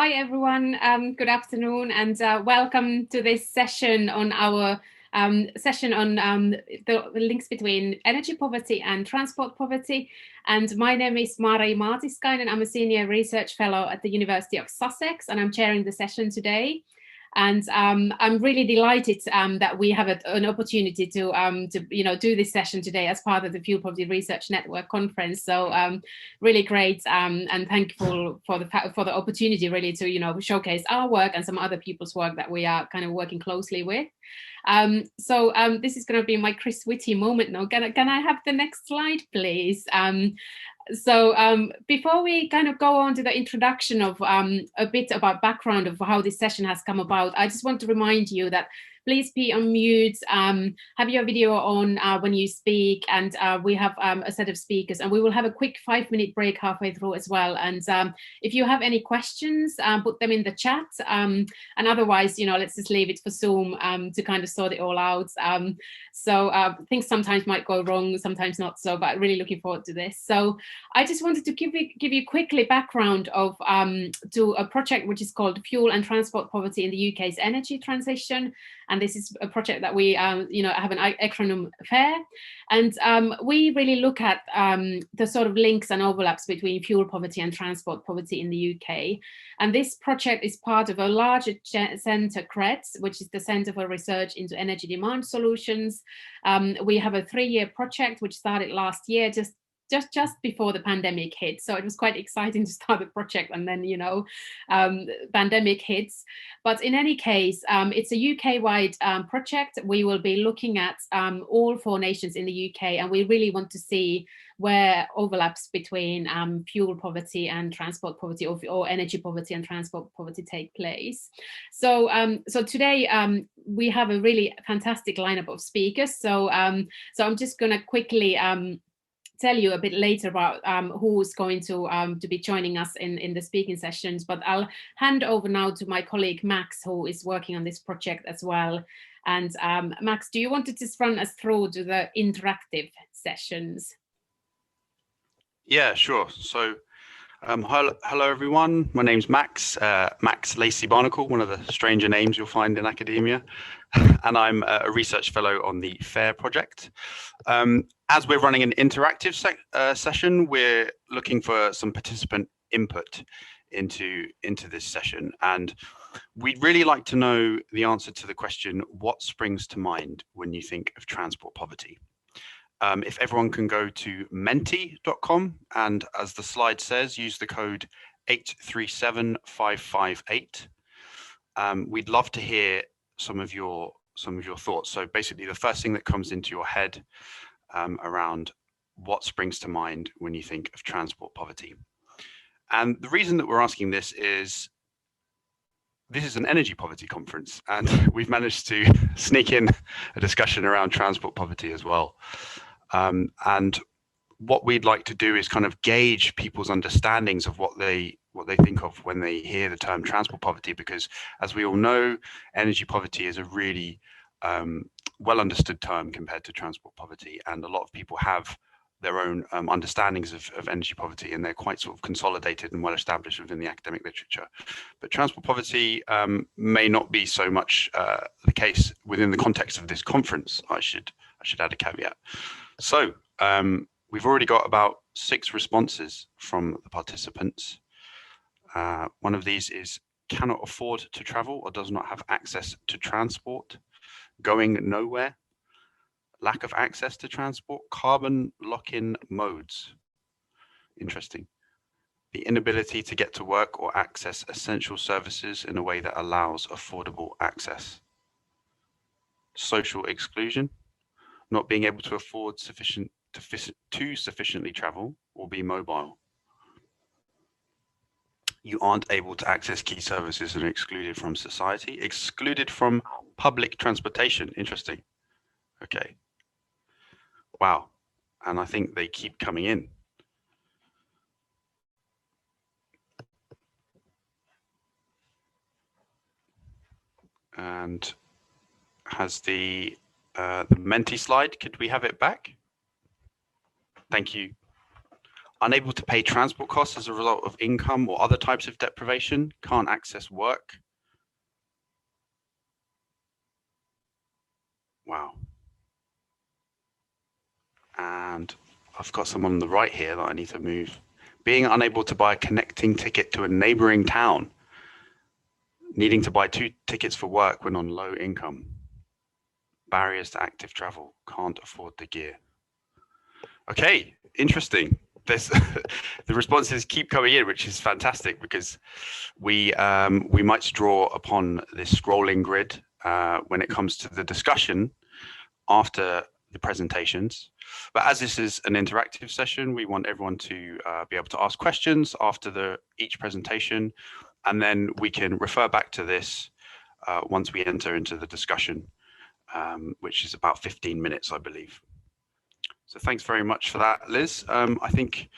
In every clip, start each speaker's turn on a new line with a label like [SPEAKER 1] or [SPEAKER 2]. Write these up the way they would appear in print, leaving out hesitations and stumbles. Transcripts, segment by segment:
[SPEAKER 1] Hi, everyone. Good afternoon, and welcome to this session on our the links between energy poverty and transport poverty. And my name is Mari Maatiskainen. I'm a senior research fellow at the University of Sussex, and I'm chairing the session today. And I'm really delighted that we have an opportunity to do this session today as part of the Fuel Poverty Research Network conference. So really great and thankful for the opportunity really to showcase our work and some other people's work that we are kind of working closely with. So this is going to be my Chris Whitty moment now. Can I have the next slide, please? So before we kind of go on to the introduction of a bit about background of how this session has come about, I just want to remind you that please be on mute, have your video on when you speak, and we have a set of speakers, and we will have a quick 5-minute break halfway through as well. And if you have any questions, put them in the chat, and otherwise, let's just leave it for Zoom to kind of sort it all out. So things sometimes might go wrong, sometimes not so, but really looking forward to this. So I just wanted to give you quickly background of to a project which is called Fuel and Transport Poverty in the UK's Energy Transition. And this is a project that we, have an acronym FAIR. And we really look at the sort of links and overlaps between fuel poverty and transport poverty in the UK. And this project is part of a larger centre, CREDS, which is the Centre for Research into Energy Demand Solutions. We have a 3-year project which started last year, just before the pandemic hit. So it was quite exciting to start the project, and then, pandemic hits. But in any case, it's a UK-wide project. We will be looking at all 4 nations in the UK, and we really want to see where overlaps between fuel poverty and transport poverty, or energy poverty and transport poverty take place. So today we have a really fantastic lineup of speakers. So I'm just going to quickly tell you a bit later about who's going to be joining us in the speaking sessions, but I'll hand over now to my colleague Max, who is working on this project as well. And Max, do you want to just run us through to the interactive sessions?
[SPEAKER 2] Yeah, sure. So hello everyone, my name's Max, Max Lacey-Barnacle, one of the stranger names you'll find in academia, and I'm a research fellow on the FAIR project. As we're running an interactive session, we're looking for some participant input into this session, and we'd really like to know the answer to the question, what springs to mind when you think of transport poverty? If everyone can go to menti.com, and as the slide says, use the code 837558. We'd love to hear some of your thoughts. So basically, the first thing that comes into your head around what springs to mind when you think of transport poverty. And the reason that we're asking this is an energy poverty conference, and we've managed to sneak in a discussion around transport poverty as well. And what we'd like to do is kind of gauge people's understandings of what they think of when they hear the term transport poverty, because as we all know, energy poverty is a really well understood term compared to transport poverty, and a lot of people have their own understandings of energy poverty, and they're quite sort of consolidated and well established within the academic literature. But transport poverty may not be so much the case within the context of this conference. I should add a caveat. So we've already got about 6 responses from the participants. One of these is cannot afford to travel or does not have access to transport, going nowhere, lack of access to transport, carbon lock-in modes. Interesting. The inability to get to work or access essential services in a way that allows affordable access. Social exclusion, not being able to afford to sufficiently travel or be mobile. You aren't able to access key services and are excluded from society, excluded from public transportation. Interesting. Okay. Wow. And I think they keep coming in. And has the Menti slide, could we have it back? Thank you. unable to pay transport costs as a result of income or other types of deprivation, can't access work. Wow. And I've got someone on the right here that I need to move. Being unable to buy a connecting ticket to a neighboring town, needing to buy 2 tickets for work when on low income. Barriers to active travel, can't afford the gear. Okay, interesting. There's the responses keep coming in, which is fantastic, because we might draw upon this scrolling grid when it comes to the discussion after the presentations. But as this is an interactive session, we want everyone to be able to ask questions after each presentation, and then we can refer back to this once we enter into the discussion, which is about 15 minutes, I believe. So thanks very much for that, Liz. I think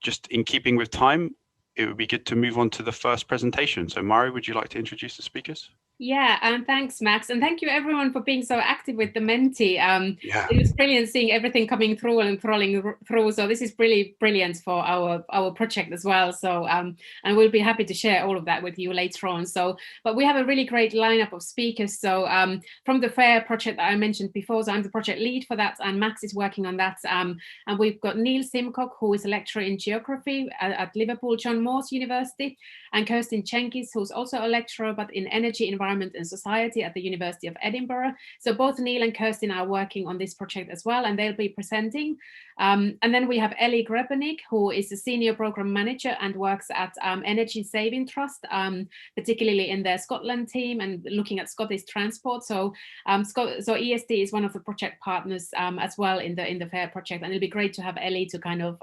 [SPEAKER 2] just in keeping with time, it would be good to move on to the first presentation. So Mari, would you like to introduce the speakers?
[SPEAKER 1] Yeah, and thanks, Max. And thank you, everyone, for being so active with the Menti. It was brilliant seeing everything coming through and crawling through. So this is really brilliant for our project as well. So, and we'll be happy to share all of that with you later on. So, but we have a really great lineup of speakers. So from the FAIR project that I mentioned before, so I'm the project lead for that, and Max is working on that. And we've got Neil Simcock, who is a lecturer in geography at Liverpool John Moores University, and Kirsten Chenkis, who's also a lecturer, but in energy, environment and society at the University of Edinburgh. So both Neil and Kirsten are working on this project as well, and they'll be presenting. And then we have Ellie Grebinick, who is a senior program manager and works at Energy Saving Trust, particularly in their Scotland team and looking at Scottish transport. So EST is one of the project partners as well in the FAIR project, and it'll be great to have Ellie to kind of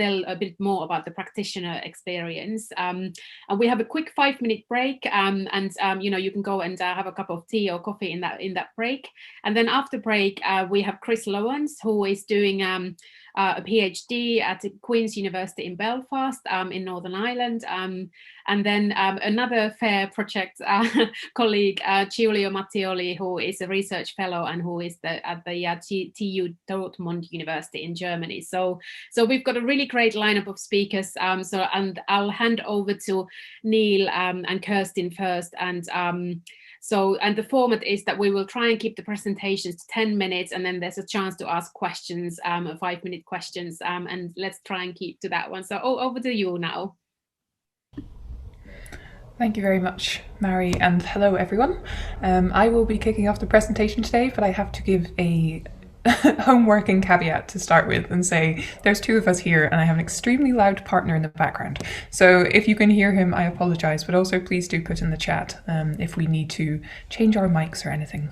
[SPEAKER 1] tell a bit more about the practitioner experience. And we have a quick 5-minute break, and you can go and have a cup of tea or coffee in that break. And then after break, we have Chris Lowens, who is doing a PhD at Queen's University in Belfast in Northern Ireland. And then another FAIR project colleague, Giulio Mattioli, who is a research fellow and who is at the TU Dortmund University in Germany. So we've got a really great lineup of speakers. And I'll hand over to Neil and Kirsten first. And the format is that we will try and keep the presentations to 10 minutes, and then there's a chance to ask questions, 5-minute questions, and let's try and keep to that one. So over to you now.
[SPEAKER 3] Thank you very much, Mari, and hello everyone. I will be kicking off the presentation today, but I have to give a homework and caveat to start with and say there's 2 of us here and I have an extremely loud partner in the background. So if you can hear him, I apologize, but also please do put in the chat if we need to change our mics or anything.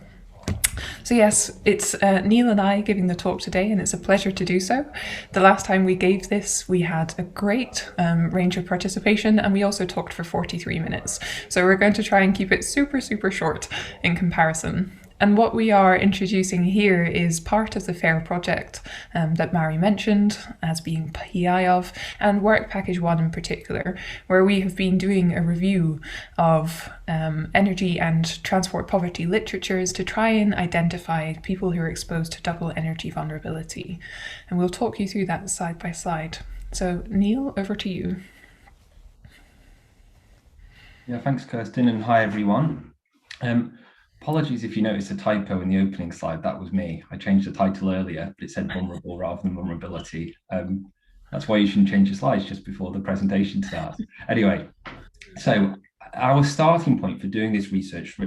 [SPEAKER 3] So yes, it's Neil and I giving the talk today, and it's a pleasure to do so. The last time we gave this, we had a great range of participation, and we also talked for 43 minutes. So we're going to try and keep it super, super short in comparison. And what we are introducing here is part of the FAIR project that Mari mentioned as being PI of, and Work Package 1 in particular, where we have been doing a review of energy and transport poverty literatures to try and identify people who are exposed to double energy vulnerability. And we'll talk you through that side by side. So Neil, over to you.
[SPEAKER 4] Yeah, thanks Kirsten, and hi everyone. Apologies if you noticed a typo in the opening slide. That was me. I changed the title earlier, but it said vulnerable rather than vulnerability. That's why you shouldn't change your slides just before the presentation starts. Anyway, so our starting point for doing this research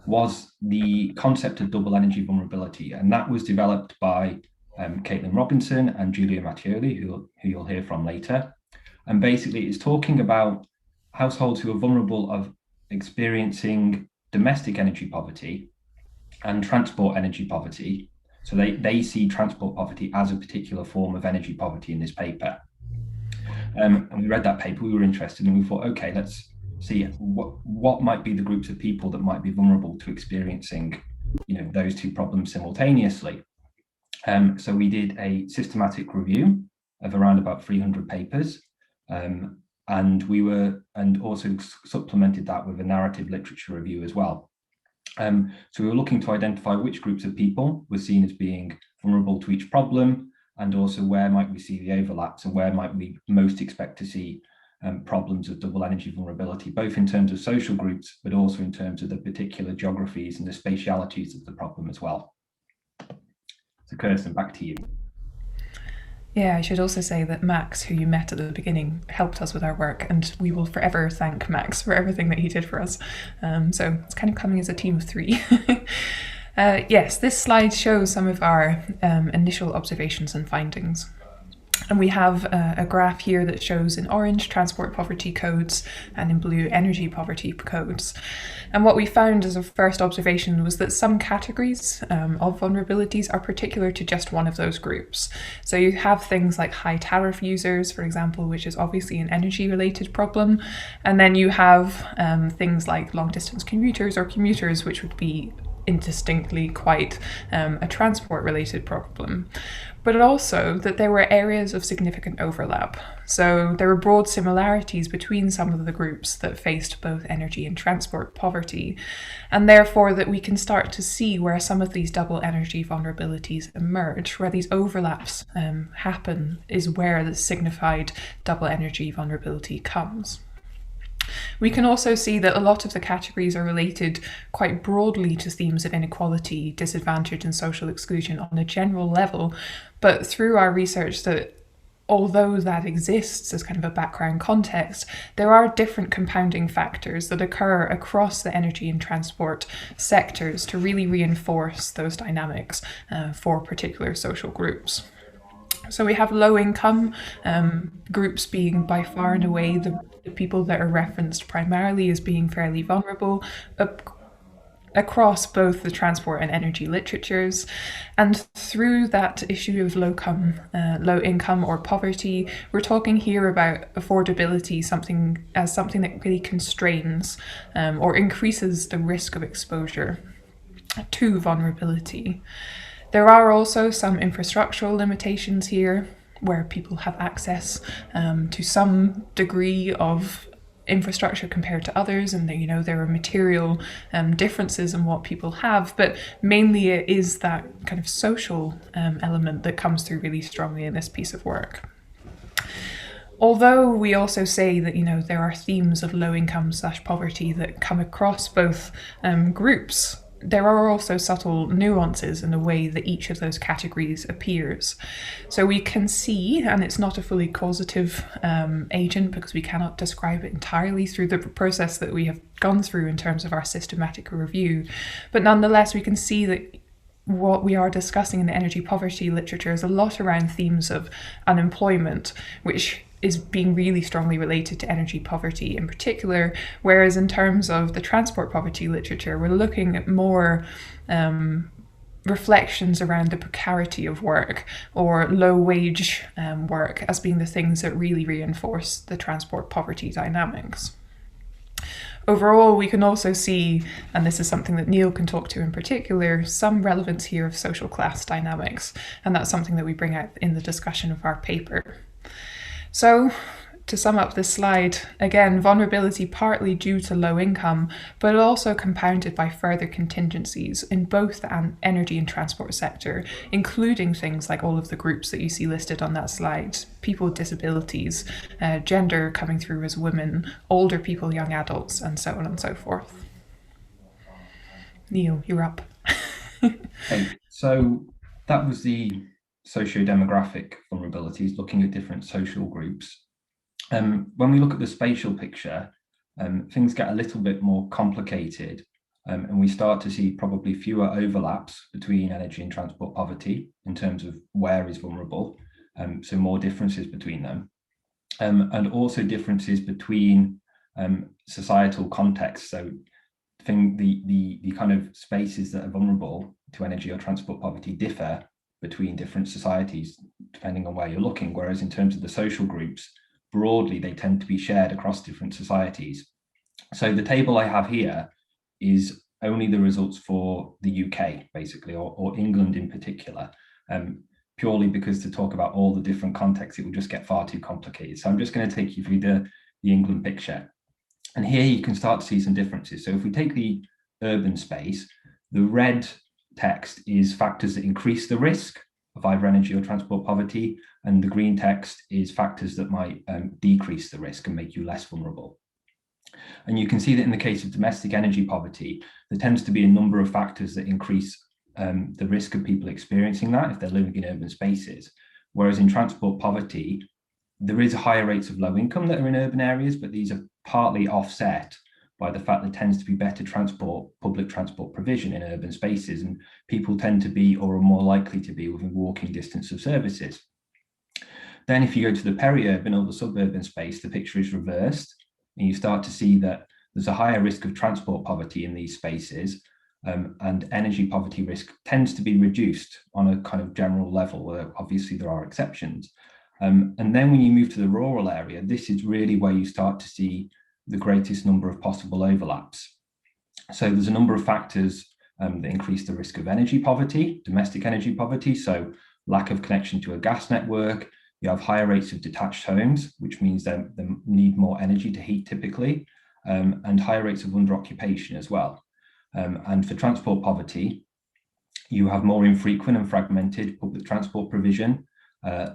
[SPEAKER 4] was the concept of double energy vulnerability, and that was developed by Caitlin Robinson and Giulio Mattioli, who you'll hear from later. And basically it's talking about households who are vulnerable of experiencing domestic energy poverty and transport energy poverty. So they see transport poverty as a particular form of energy poverty in this paper. And we read that paper, we were interested, and we thought, okay, let's see what might be the groups of people that might be vulnerable to experiencing, those 2 problems simultaneously. So we did a systematic review of around about 300 papers, and also supplemented that with a narrative literature review as well. So we were looking to identify which groups of people were seen as being vulnerable to each problem, and also where might we see the overlaps and where might we most expect to see problems of double energy vulnerability, both in terms of social groups, but also in terms of the particular geographies and the spatialities of the problem as well. So Kirsten, back to you.
[SPEAKER 3] Yeah, I should also say that Max, who you met at the beginning, helped us with our work, and we will forever thank Max for everything that he did for us. So it's kind of coming as a team of 3. Yes, this slide shows some of our initial observations and findings. And we have a graph here that shows in orange transport poverty codes and in blue energy poverty codes. And what we found as a first observation was that some categories of vulnerabilities are particular to just one of those groups. So you have things like high tariff users, for example, which is obviously an energy related problem. And then you have things like long distance commuters or commuters, which would be indistinctly quite a transport related problem. But also that there were areas of significant overlap. So there were broad similarities between some of the groups that faced both energy and transport poverty, and therefore that we can start to see where some of these double energy vulnerabilities emerge, where these overlaps happen, is where the signified double energy vulnerability comes. We can also see that a lot of the categories are related quite broadly to themes of inequality, disadvantage and social exclusion on a general level, but through our research that although that exists as kind of a background context, there are different compounding factors that occur across the energy and transport sectors to really reinforce those dynamics for particular social groups. So we have low income groups being by far and away the people that are referenced primarily as being fairly vulnerable across both the transport and energy literatures. And through that issue of low income or poverty, we're talking here about affordability, something that really constrains or increases the risk of exposure to vulnerability. There are also some infrastructural limitations here where people have access to some degree of infrastructure compared to others, and there are material differences in what people have, but mainly it is that kind of social element that comes through really strongly in this piece of work. Although we also say that there are themes of low income / poverty that come across both groups, there are also subtle nuances in the way that each of those categories appears. So we can see, and it's not a fully causative agent because we cannot describe it entirely through the process that we have gone through in terms of our systematic review, but nonetheless we can see that what we are discussing in the energy poverty literature is a lot around themes of unemployment, which is being really strongly related to energy poverty in particular, whereas in terms of the transport poverty literature, we're looking at more reflections around the precarity of work or low wage work as being the things that really reinforce the transport poverty dynamics. Overall, we can also see, and this is something that Neil can talk to in particular, some relevance here of social class dynamics, and that's something that we bring out in the discussion of our paper. So, to sum up this slide, again, vulnerability partly due to low income, but also compounded by further contingencies in both the energy and transport sector, including things like all of the groups that you see listed on that slide, people with disabilities, gender coming through as women, older people, young adults, and so on and so forth. Neil, you're up.
[SPEAKER 4] Okay, so that was the socio-demographic vulnerabilities, looking at different social groups. When we look at the spatial picture, things get a little bit more complicated, and we start to see probably fewer overlaps between energy and transport poverty in terms of where is vulnerable, so more differences between them, and also differences between societal contexts. So the kind of spaces that are vulnerable to energy or transport poverty differ between different societies depending on where you're looking, whereas in terms of the social groups, broadly they tend to be shared across different societies. So the table I have here is only the results for the UK basically, or England in particular, purely because to talk about all the different contexts it will just get far too complicated. So I'm just going to take you through the England picture, and here you can start to see some differences. So if we take the urban space, the red text is factors that increase the risk of either energy or transport poverty, and the green text is factors that might decrease the risk and make you less vulnerable. And you can see that in the case of domestic energy poverty, there tends to be a number of factors that increase the risk of people experiencing that if they're living in urban spaces. Whereas in transport poverty, there is higher rates of low income that are in urban areas, but these are partly offset by the fact there tends to be better public transport provision in urban spaces, and people tend to be or are more likely to be within walking distance of services. Then if you go to the peri-urban or the suburban space, the picture is reversed, and you start to see that there's a higher risk of transport poverty in these spaces, and energy poverty risk tends to be reduced on a kind of general level, where obviously there are exceptions. And then when you move to the rural area, this is really where you start to see the greatest number of possible overlaps. So there's a number of factors that increase the risk of energy poverty, domestic energy poverty, so lack of connection to a gas network. You have higher rates of detached homes, which means they need more energy to heat typically, and higher rates of under-occupation as well. And for transport poverty, you have more infrequent and fragmented public transport provision,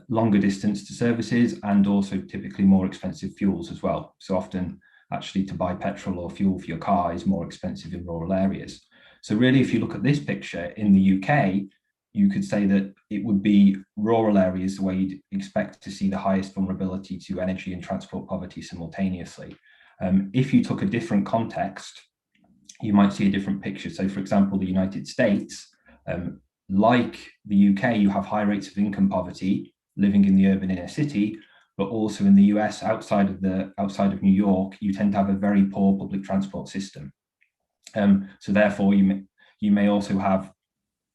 [SPEAKER 4] longer distance to services, and also typically more expensive fuels as well. So often actually to buy petrol or fuel for your car is more expensive in rural areas. So really, if you look at this picture in the UK, you could say that it would be rural areas where you'd expect to see the highest vulnerability to energy and transport poverty simultaneously. If you took a different context, you might see a different picture. So for example, the United States, like the UK, you have high rates of income poverty living in the urban inner city, but also in the US, outside of New York, you tend to have a very poor public transport system. So therefore, you may also have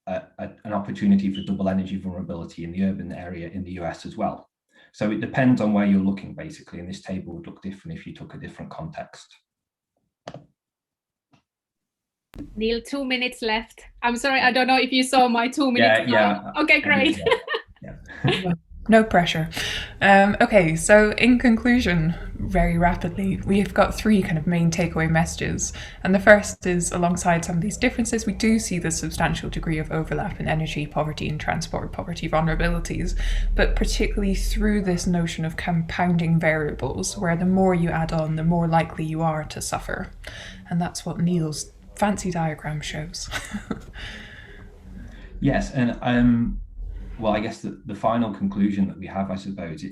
[SPEAKER 4] an opportunity for double energy vulnerability in the urban area in the US as well. So it depends on where you're looking, basically, and this table would look different if you took a different context.
[SPEAKER 1] Neil, 2 minutes left. I'm sorry, I don't know if you saw my 2 minutes.
[SPEAKER 4] Yeah.
[SPEAKER 1] Okay, great.
[SPEAKER 3] Yeah. No pressure. Okay, so in conclusion, very rapidly, we've got 3 kind of main takeaway messages. And the first is, alongside some of these differences, we do see the substantial degree of overlap in energy poverty and transport poverty vulnerabilities, but particularly through this notion of compounding variables, where the more you add on, the more likely you are to suffer. And that's what Neil's fancy diagram shows.
[SPEAKER 4] Yes, and well, I guess the final conclusion that we have, I suppose,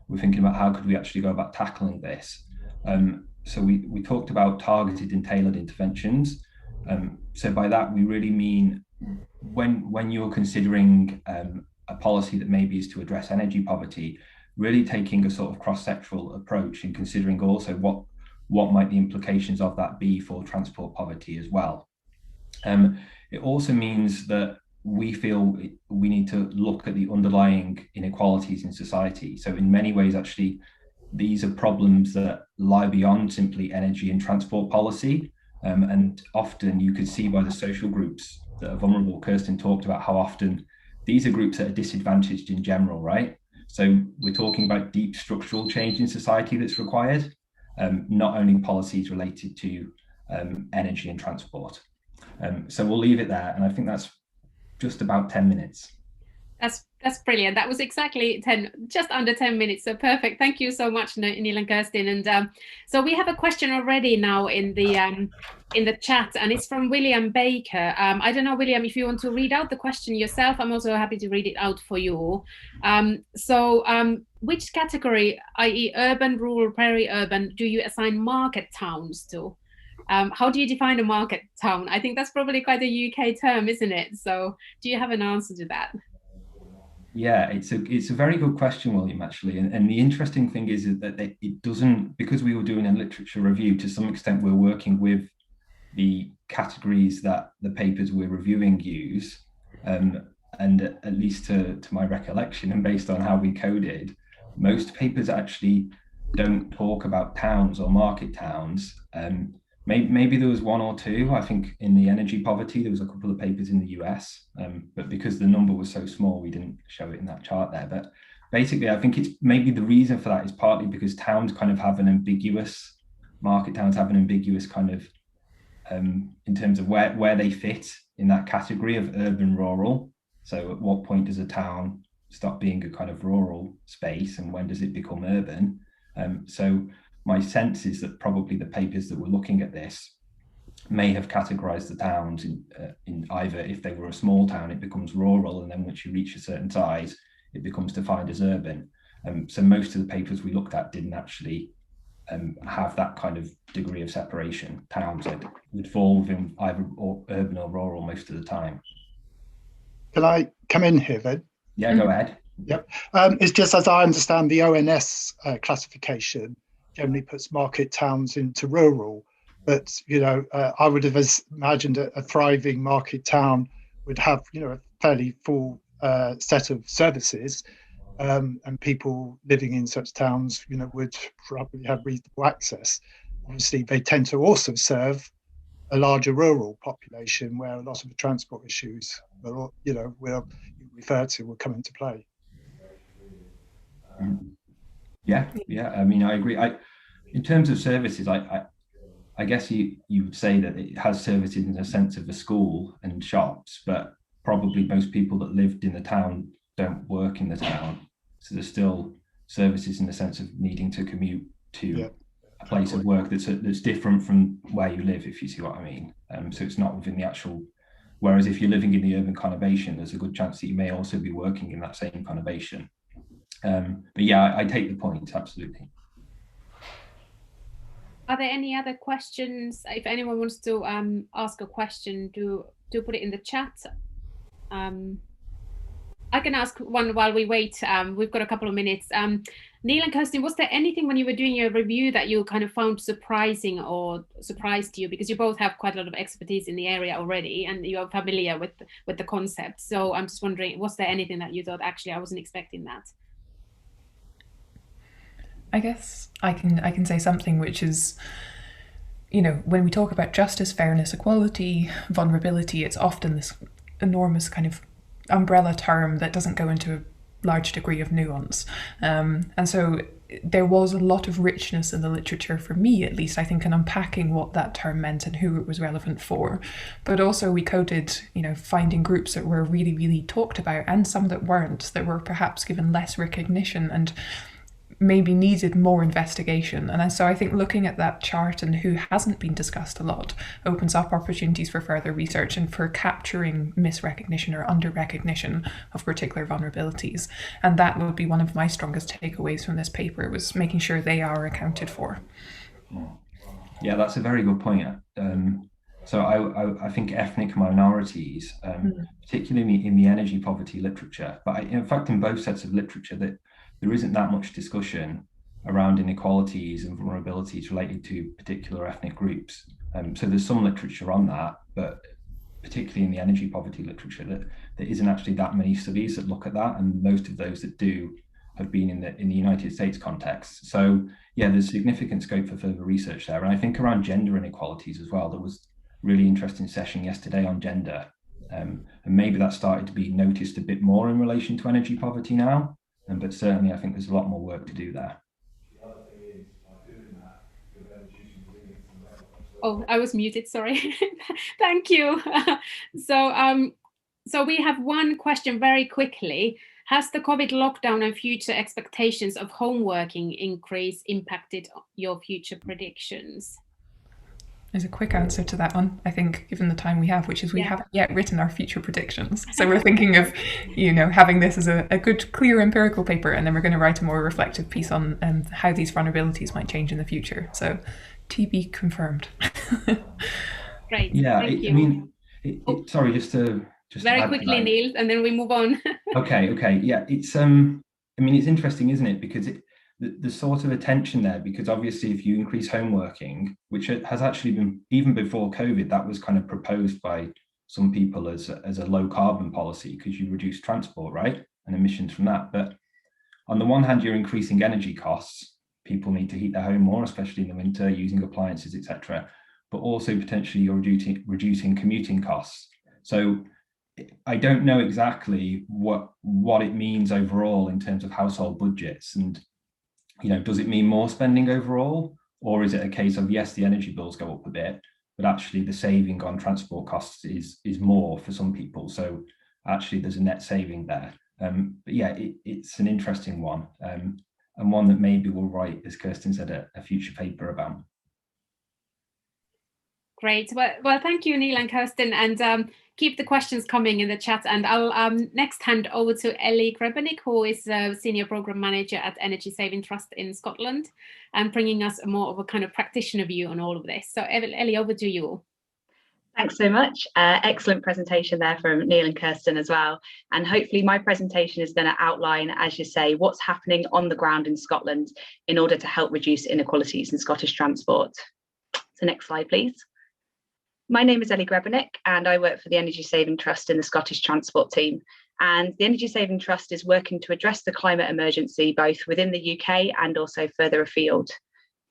[SPEAKER 4] we're thinking about how could we actually go about tackling this. So we talked about targeted and tailored interventions. So by that, we really mean when you're considering a policy that maybe is to address energy poverty, really taking a sort of cross-sectoral approach and considering also what might the implications of that be for transport poverty as well. It also means that we feel we need to look at the underlying inequalities in society. So in many ways, actually, these are problems that lie beyond simply energy and transport policy. And often you could see by the social groups that are vulnerable. Kirsten talked about how often these are groups that are disadvantaged in general, right? So we're talking about deep structural change in society that's required, not only policies related to energy and transport. So we'll leave it there. And I think that's just about 10 minutes.
[SPEAKER 1] That's brilliant. That was exactly just under 10 minutes. So perfect. Thank you so much, Neil and Kirsten. And so we have a question already now in the chat, and it's from William Baker. I don't know, William, if you want to read out the question yourself. I'm also happy to read it out for you. Which category, i.e. urban, rural, peri-urban, do you assign market towns to? How do you define a market town? I think that's probably quite a UK term, isn't it? So do you have an answer to that?
[SPEAKER 4] Yeah, it's a very good question, William, actually. And the interesting thing is that it doesn't, because we were doing a literature review, to some extent we're working with the categories that the papers we're reviewing use. And at least to my recollection, and based on how we coded, most papers actually don't talk about towns or market towns. Maybe there was 1 or 2. I think in the energy poverty, there was a couple of papers in the US, but because the number was so small, we didn't show it in that chart there. But basically, I think it's maybe the reason for that is partly because towns kind of have an ambiguous, market towns have an ambiguous kind of, in terms of where they fit in that category of urban rural. So at what point does a town stop being a kind of rural space, and when does it become urban? So my sense is that probably the papers that were looking at this may have categorized the towns in either, if they were a small town, it becomes rural, and then once you reach a certain size, it becomes defined as urban. So most of the papers we looked at didn't actually have that kind of degree of separation. Towns would fall within either urban or rural most of the time.
[SPEAKER 5] Can I come in here then?
[SPEAKER 4] Yeah, go ahead.
[SPEAKER 5] Yep. It's just, as I understand, the ONS classification generally puts market towns into rural, but I would have imagined a thriving market town would have a fairly full set of services, and people living in such towns would probably have reasonable access. Obviously, they tend to also serve a larger rural population where a lot of the transport issues we'll refer to will come into play.
[SPEAKER 4] Yeah. I mean, I agree. In terms of services, I guess you would say that it has services in the sense of a school and shops, but probably most people that lived in the town don't work in the town. So there's still services in the sense of needing to commute to a place of work that's different from where you live, if you see what I mean. So it's not within the actual. Whereas if you're living in the urban conurbation, there's a good chance that you may also be working in that same conurbation. But yeah, I take the point, absolutely.
[SPEAKER 1] Are there any other questions? If anyone wants to ask a question, do put it in the chat. I can ask one while we wait. We've got a couple of minutes. Neil and Kirsten, was there anything when you were doing your review that you kind of found surprising or surprised you? Because you both have quite a lot of expertise in the area already, and you are familiar with the concept. So I'm just wondering, was there anything that you thought, actually, I wasn't expecting that?
[SPEAKER 3] I guess I can say something, which is, when we talk about justice, fairness, equality, vulnerability, it's often this enormous kind of umbrella term that doesn't go into a large degree of nuance. And so there was a lot of richness in the literature, for me at least, I think, in unpacking what that term meant and who it was relevant for. But also we coded, finding groups that were really, really talked about, and some that weren't, that were perhaps given less recognition and maybe needed more investigation. And so I think looking at that chart and who hasn't been discussed a lot opens up opportunities for further research and for capturing misrecognition or under-recognition of particular vulnerabilities. And that would be one of my strongest takeaways from this paper, was making sure they are accounted for.
[SPEAKER 4] Yeah, that's a very good point. So I think ethnic minorities, particularly in the energy poverty literature, but in fact in both sets of literature, that there isn't that much discussion around inequalities and vulnerabilities related to particular ethnic groups. So there's some literature on that, but particularly in the energy poverty literature, that there isn't actually that many studies that look at that, and most of those that do have been in the United States context. So yeah, there's significant scope for further research there. And I think around gender inequalities as well, there was a really interesting session yesterday on gender, and maybe that started to be noticed a bit more in relation to energy poverty now. But certainly I think there's a lot more work to do there.
[SPEAKER 1] Oh, I was muted, sorry. Thank you. So we have one question very quickly. Has the COVID lockdown and future expectations of home working increase impacted your future predictions?
[SPEAKER 3] There's a quick answer to that one, I think, given the time we have, which is we haven't yet written our future predictions. So we're thinking of, having this as a good, clear empirical paper, and then we're going to write a more reflective piece on how these vulnerabilities might change in the future. So TB confirmed.
[SPEAKER 1] Great.
[SPEAKER 4] Yeah,
[SPEAKER 1] Thank you.
[SPEAKER 4] I mean, sorry, just
[SPEAKER 1] very quickly, Neil, and then we move on. Okay.
[SPEAKER 4] Yeah, it's it's interesting, isn't it? Because the sort of attention there, because obviously if you increase home working, which has actually been, even before COVID, that was kind of proposed by some people as a low carbon policy, because you reduce transport, right, and emissions from that. But on the one hand, you're increasing energy costs. People need to heat their home more, especially in the winter, using appliances, etc. But also potentially you're reducing commuting costs. So I don't know exactly what it means overall in terms of household budgets, and does it mean more spending overall, or is it a case of, yes, the energy bills go up a bit, but actually the saving on transport costs is more for some people? So actually there's a net saving there. But yeah, it's an interesting one, and one that maybe we'll write, as Kirsten said, a future paper about.
[SPEAKER 1] Great. Well, thank you, Neil and Kirsten, and keep the questions coming in the chat. And I'll next hand over to Ellie Grebinick, who is a Senior Programme Manager at Energy Saving Trust in Scotland, and bringing us more of a kind of practitioner view on all of this. So Ellie, over to you.
[SPEAKER 6] Thanks so much. Excellent presentation there from Neil and Kirsten as well. And hopefully my presentation is going to outline, as you say, what's happening on the ground in Scotland in order to help reduce inequalities in Scottish transport. So next slide, please. My name is Ellie Grebinick and I work for the Energy Saving Trust in the Scottish Transport team. And the Energy Saving Trust is working to address the climate emergency both within the UK and also further afield.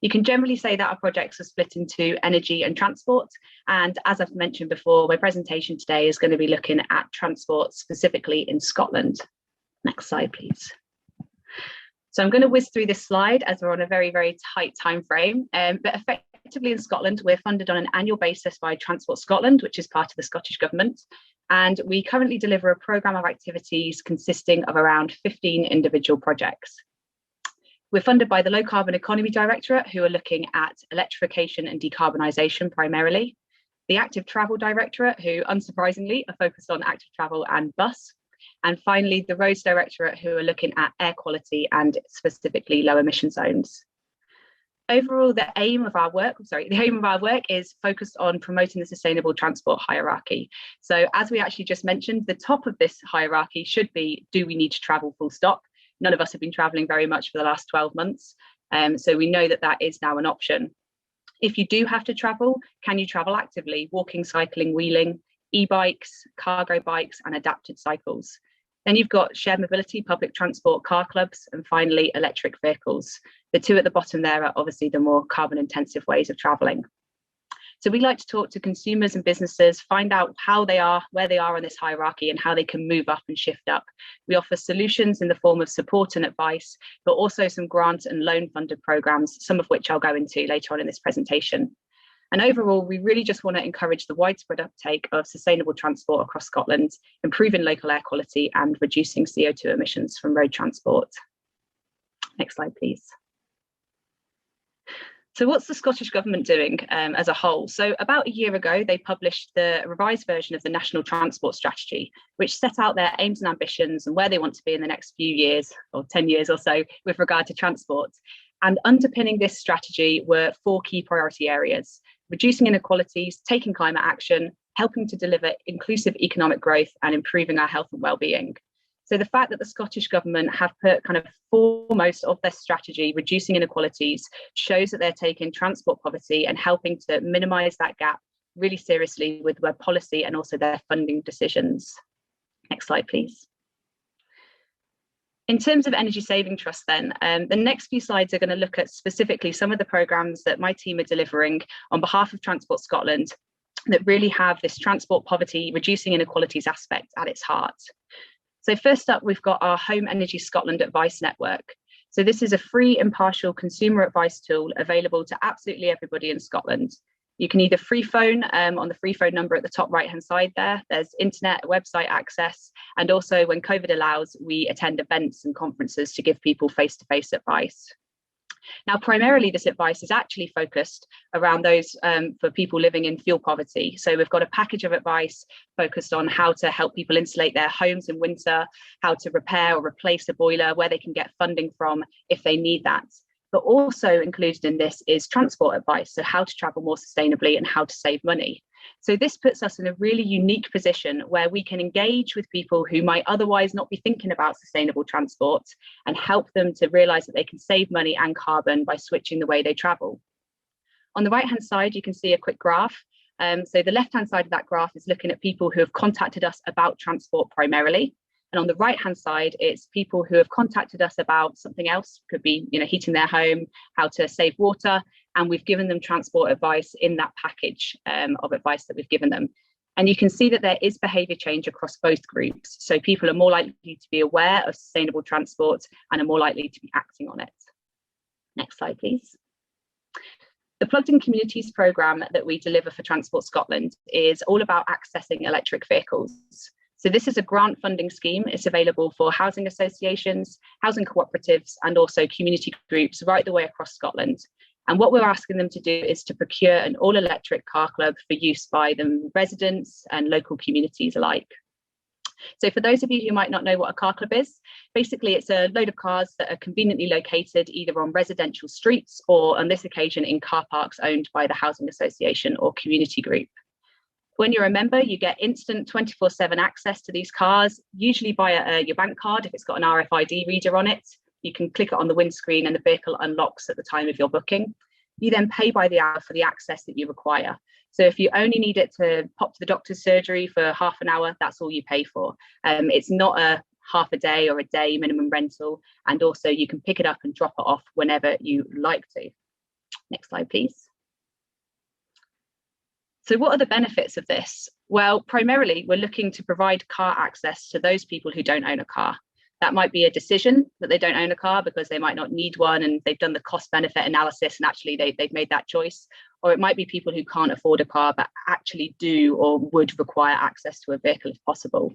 [SPEAKER 6] You can generally say that our projects are split into energy and transport. And as I've mentioned before, my presentation today is going to be looking at transport specifically in Scotland. Next slide, please. So I'm going to whiz through this slide as we're on a very, very tight time frame. But effectively in Scotland, we're funded on an annual basis by Transport Scotland, which is part of the Scottish Government. And we currently deliver a programme of activities consisting of around 15 individual projects. We're funded by the Low Carbon Economy Directorate, who are looking at electrification and decarbonisation primarily, the Active Travel Directorate, who unsurprisingly are focused on active travel and bus, and finally the Roads Directorate, who are looking at air quality and specifically low emission zones. Overall, the aim of our work is focused on promoting the sustainable transport hierarchy. So as we actually just mentioned, the top of this hierarchy should be, do we need to travel full stop? None of us have been travelling very much for the last 12 months. So we know that that is now an option. If you do have to travel, can you travel actively? Walking, cycling, wheeling, e-bikes, cargo bikes, and adapted cycles. Then you've got shared mobility, public transport, car clubs, and finally electric vehicles. The two at the bottom there are obviously the more carbon intensive ways of travelling. So we like to talk to consumers and businesses, find out how they are, where they are on this hierarchy and how they can move up and shift up. We offer solutions in the form of support and advice, but also some grant and loan funded programmes, some of which I'll go into later on in this presentation. And overall, we really just want to encourage the widespread uptake of sustainable transport across Scotland, improving local air quality and reducing CO2 emissions from road transport. Next slide, please. So what's the Scottish Government doing as a whole? So about a year ago, they published the revised version of the National Transport Strategy, which set out their aims and ambitions and where they want to be in the next few years or 10 years or so with regard to transport. And underpinning this strategy were 4 key priority areas: reducing inequalities, taking climate action, helping to deliver inclusive economic growth, and improving our health and well-being. So the fact that the Scottish Government have put kind of foremost of their strategy, reducing inequalities, shows that they're taking transport poverty and helping to minimise that gap really seriously with their policy and also their funding decisions. Next slide, please. In terms of Energy Saving Trust then, the next few slides are going to look at specifically some of the programmes that my team are delivering on behalf of Transport Scotland that really have this transport poverty, reducing inequalities aspect at its heart. So first up, we've got our Home Energy Scotland Advice Network. So this is a free, impartial consumer advice tool available to absolutely everybody in Scotland. You can either free phone on the free phone number at the top right-hand side there. There's internet, website access, and also when COVID allows, we attend events and conferences to give people face-to-face advice. Now, primarily this advice is actually focused around those for people living in fuel poverty. So we've got a package of advice focused on how to help people insulate their homes in winter, how to repair or replace a boiler, where they can get funding from if they need that. But also included in this is transport advice, so how to travel more sustainably and how to save money. So this puts us in a really unique position where we can engage with people who might otherwise not be thinking about sustainable transport and help them to realise that they can save money and carbon by switching the way they travel. On the right-hand side, you can see a quick graph. So the left-hand side of that graph is looking at people who have contacted us about transport primarily. And on the right-hand side, it's people who have contacted us about something else, could be, heating their home, how to save water, and we've given them transport advice in that package of advice that we've given them. And you can see that there is behaviour change across both groups. So people are more likely to be aware of sustainable transport and are more likely to be acting on it. Next slide, please. The Plugged In Communities programme that we deliver for Transport Scotland is all about accessing electric vehicles. So this is a grant funding scheme. It's available for housing associations, housing cooperatives, and also community groups right the way across Scotland. And what we're asking them to do is to procure an all-electric car club for use by the residents and local communities alike. So for those of you who might not know what a car club is, basically it's a load of cars that are conveniently located either on residential streets or on this occasion in car parks owned by the housing association or community group. When you're a member, you get instant 24/7 access to these cars, usually via your bank card if it's got an RFID reader on it. You can click it on the windscreen and the vehicle unlocks at the time of your booking. You then pay by the hour for the access that you require. So if you only need it to pop to the doctor's surgery for half an hour, that's all you pay for. It's not a half a day or a day minimum rental. And also you can pick it up and drop it off whenever you like to. Next slide, please. So what are the benefits of this? Well, primarily, we're looking to provide car access to those people who don't own a car. That might be a decision that they don't own a car because they might not need one and they've done the cost benefit analysis and actually they've made that choice. Or it might be people who can't afford a car but actually do or would require access to a vehicle if possible.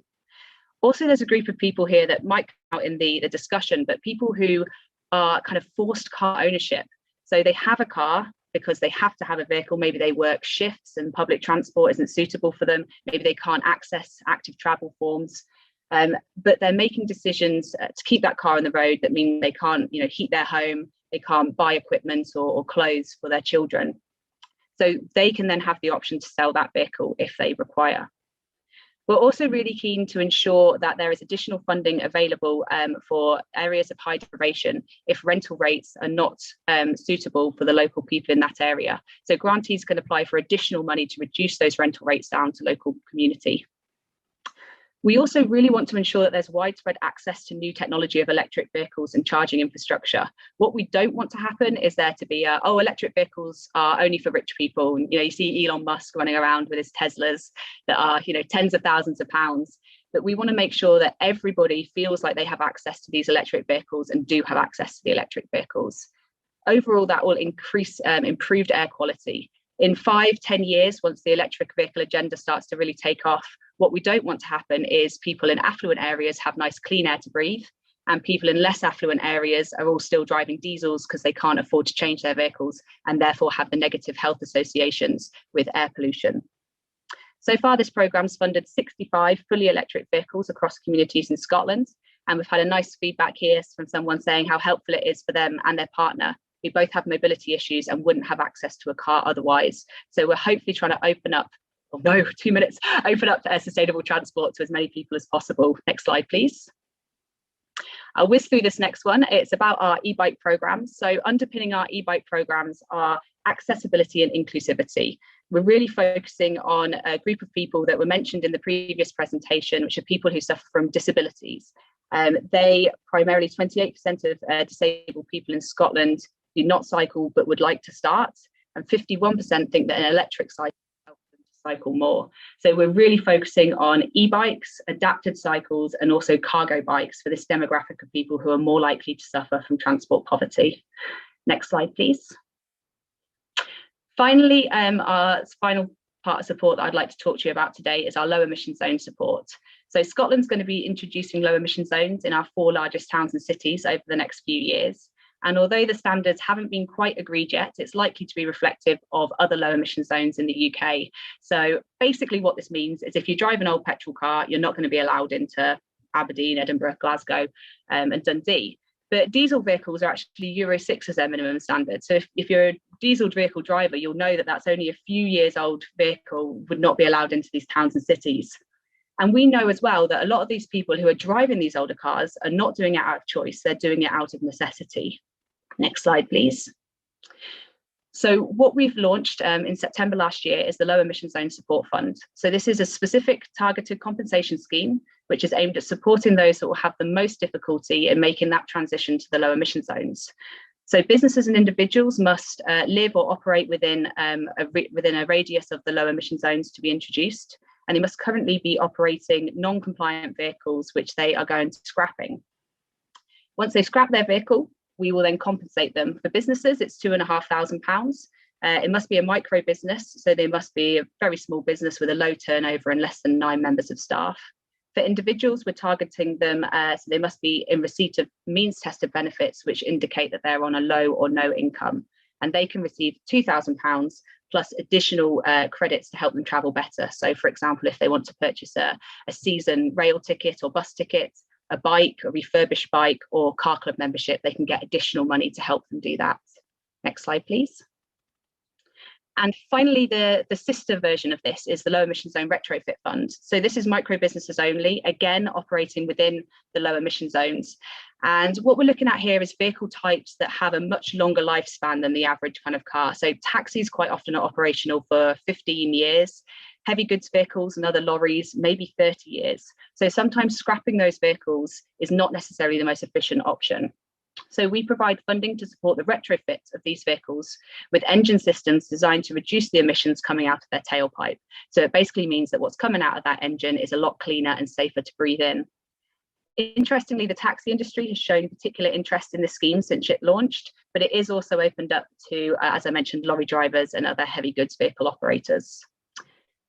[SPEAKER 6] Also, there's a group of people here that might come out in the discussion, but people who are kind of forced car ownership. So they have a car because they have to have a vehicle. Maybe they work shifts and public transport isn't suitable for them. Maybe they can't access active travel forms. But they're making decisions to keep that car on the road that mean they can't, heat their home, they can't buy equipment or clothes for their children. So they can then have the option to sell that vehicle if they require. We're also really keen to ensure that there is additional funding available for areas of high deprivation if rental rates are not suitable for the local people in that area. So grantees can apply for additional money to reduce those rental rates down to local community. We also really want to ensure that there's widespread access to new technology of electric vehicles and charging infrastructure. What we don't want to happen is there to be, electric vehicles are only for rich people. You see Elon Musk running around with his Teslas that are, tens of thousands of pounds. But we want to make sure that everybody feels like they have access to these electric vehicles and do have access to the electric vehicles. Overall, that will increase improved air quality. In 5-10 years, once the electric vehicle agenda starts to really take off, what we don't want to happen is people in affluent areas have nice clean air to breathe, and people in less affluent areas are all still driving diesels because they can't afford to change their vehicles and therefore have the negative health associations with air pollution. So far, this programme's funded 65 fully electric vehicles across communities in Scotland, and we've had a nice feedback here from someone saying how helpful it is for them and their partner, who both have mobility issues and wouldn't have access to a car otherwise. So we're hopefully trying to open up sustainable transport to as many people as possible. Next slide, please. I'll whiz through this next one. It's about our e-bike programs. So underpinning our e-bike programs are accessibility and inclusivity. We're really focusing on a group of people that were mentioned in the previous presentation, which are people who suffer from disabilities. They primarily 28% of disabled people in Scotland do not cycle but would like to start, and 51% think that an electric cycle helps them to cycle more. So we're really focusing on e-bikes, adapted cycles, and also cargo bikes for this demographic of people who are more likely to suffer from transport poverty. Next slide, please. Finally, our final part of support that I'd like to talk to you about today is our low emission zone support. So Scotland's going to be introducing low emission zones in our 4 largest towns and cities over the next few years. And although the standards haven't been quite agreed yet, it's likely to be reflective of other low emission zones in the UK. So basically what this means is if you drive an old petrol car, you're not going to be allowed into Aberdeen, Edinburgh, Glasgow and Dundee. But diesel vehicles are actually Euro 6 as their minimum standard. So if you're a diesel vehicle driver, you'll know that that's only a few years old vehicle would not be allowed into these towns and cities. And we know as well that a lot of these people who are driving these older cars are not doing it out of choice, they're doing it out of necessity. Next slide, please. So what we've launched in September last year is the Low Emission Zone Support Fund. So this is a specific targeted compensation scheme, which is aimed at supporting those that will have the most difficulty in making that transition to the low emission zones. So businesses and individuals must live or operate within a radius of the low emission zones to be introduced, and they must currently be operating non-compliant vehicles, which they are going to scrapping. Once they scrap their vehicle, we will then compensate them. For businesses, it's £2,500. It must be a micro business, so they must be a very small business with a low turnover and less than 9 members of staff. For individuals, we're targeting them, so they must be in receipt of means tested benefits, which indicate that they're on a low or no income. And they can receive £2,000 plus additional credits to help them travel better. So for example, if they want to purchase a season rail ticket or bus ticket, a bike, a refurbished bike, or car club membership, they can get additional money to help them do that. Next slide, please. And finally, the sister version of this is the Low Emission Zone Retrofit Fund. So this is micro businesses only, again, operating within the low emission zones. And what we're looking at here is vehicle types that have a much longer lifespan than the average kind of car. So taxis quite often are operational for 15 years. Heavy goods vehicles and other lorries, maybe 30 years. So sometimes scrapping those vehicles is not necessarily the most efficient option. So we provide funding to support the retrofit of these vehicles with engine systems designed to reduce the emissions coming out of their tailpipe. So it basically means that what's coming out of that engine is a lot cleaner and safer to breathe in. Interestingly, the taxi industry has shown particular interest in the scheme since it launched, but it is also opened up to, as I mentioned, lorry drivers and other heavy goods vehicle operators.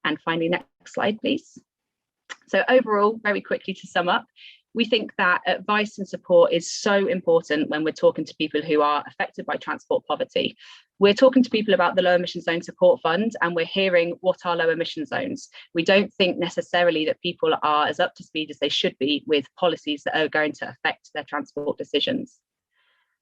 [SPEAKER 6] And finally, next slide, please. So overall, very quickly to sum up, we think that advice and support is so important when we're talking to people who are affected by transport poverty. We're talking to people about the Low Emission Zone Support Fund, and we're hearing what are low emission zones. We don't think necessarily that people are as up to speed as they should be with policies that are going to affect their transport decisions.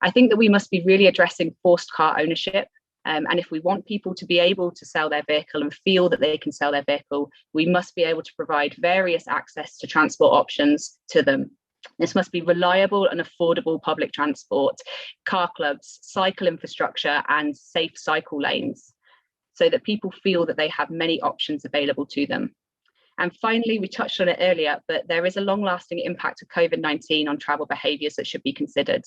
[SPEAKER 6] I think that we must be really addressing forced car ownership. And if we want people to be able to sell their vehicle and feel that they can sell their vehicle, we must be able to provide various access to transport options to them. This must be reliable and affordable public transport, car clubs, cycle infrastructure, and safe cycle lanes, so that people feel that they have many options available to them. And finally, we touched on it earlier, but there is a long-lasting impact of COVID-19 on travel behaviours that should be considered.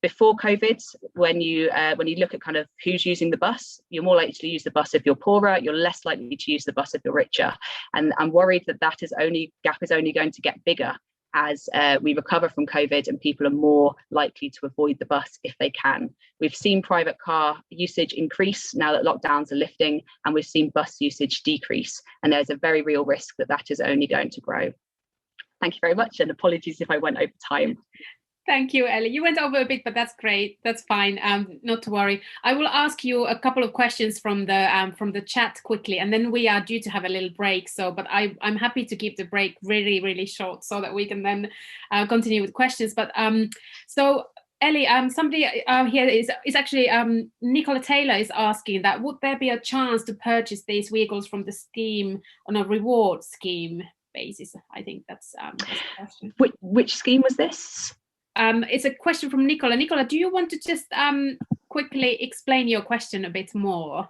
[SPEAKER 6] Before COVID, when you look at kind of who's using the bus, you're more likely to use the bus if you're poorer, you're less likely to use the bus if you're richer. And I'm worried that gap is only going to get bigger as we recover from COVID and people are more likely to avoid the bus if they can. We've seen private car usage increase now that lockdowns are lifting, and we've seen bus usage decrease. And there's a very real risk that that is only going to grow. Thank you very much, and apologies if I went over time.
[SPEAKER 1] Thank you, Ellie. You went over a bit, but that's great. That's fine. Not to worry. I will ask you a couple of questions from the chat quickly, and then we are due to have a little break. So, but I'm happy to keep the break really, really short so that we can then continue with questions. But so Ellie, somebody here is actually Nicola Taylor is asking that would there be a chance to purchase these vehicles from the scheme on a reward scheme basis? I think that's the question.
[SPEAKER 6] Which scheme was this?
[SPEAKER 1] It's a question from Nicola. Nicola, do you want to just quickly explain your question a bit more?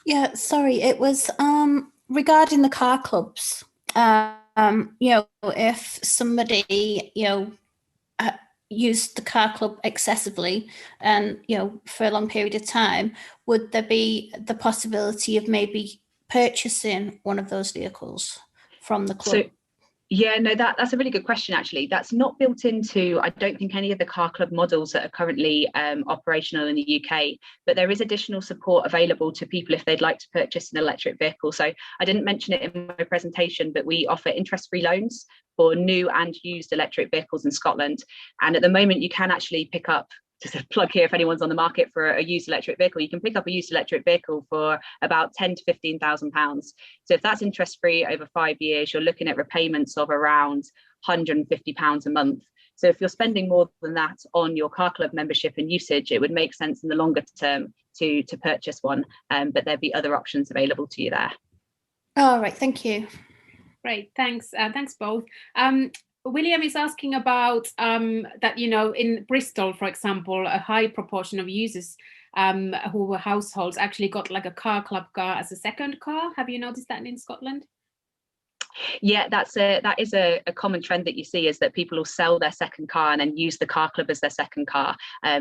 [SPEAKER 7] Yeah, sorry, it was regarding the car clubs. If somebody, used the car club excessively and, for a long period of time, would there be the possibility of maybe purchasing one of those vehicles from the club?
[SPEAKER 6] Yeah, no, that's a really good question, actually. That's not built into, I don't think, any of the car club models that are currently operational in the UK, but there is additional support available to people if they'd like to purchase an electric vehicle. So I didn't mention it in my presentation, but we offer interest-free loans for new and used electric vehicles in Scotland. And at the moment, you can actually pick up, just a plug here if anyone's on the market for a used electric vehicle, you can pick up a used electric vehicle for about £10,000 to £15,000. So if that's interest free over 5 years, you're looking at repayments of around £150 a month. So if you're spending more than that on your car club membership and usage, it would make sense in the longer term to purchase one, but there'd be other options available to you there.
[SPEAKER 7] All right, thank you.
[SPEAKER 1] Great, thanks. Thanks both. William is asking about that, in Bristol, for example, a high proportion of users who were households actually got like a car club car as a second car. Have you noticed that in Scotland?
[SPEAKER 6] Yeah, that is a common trend that you see, is that people will sell their second car and then use the car club as their second car.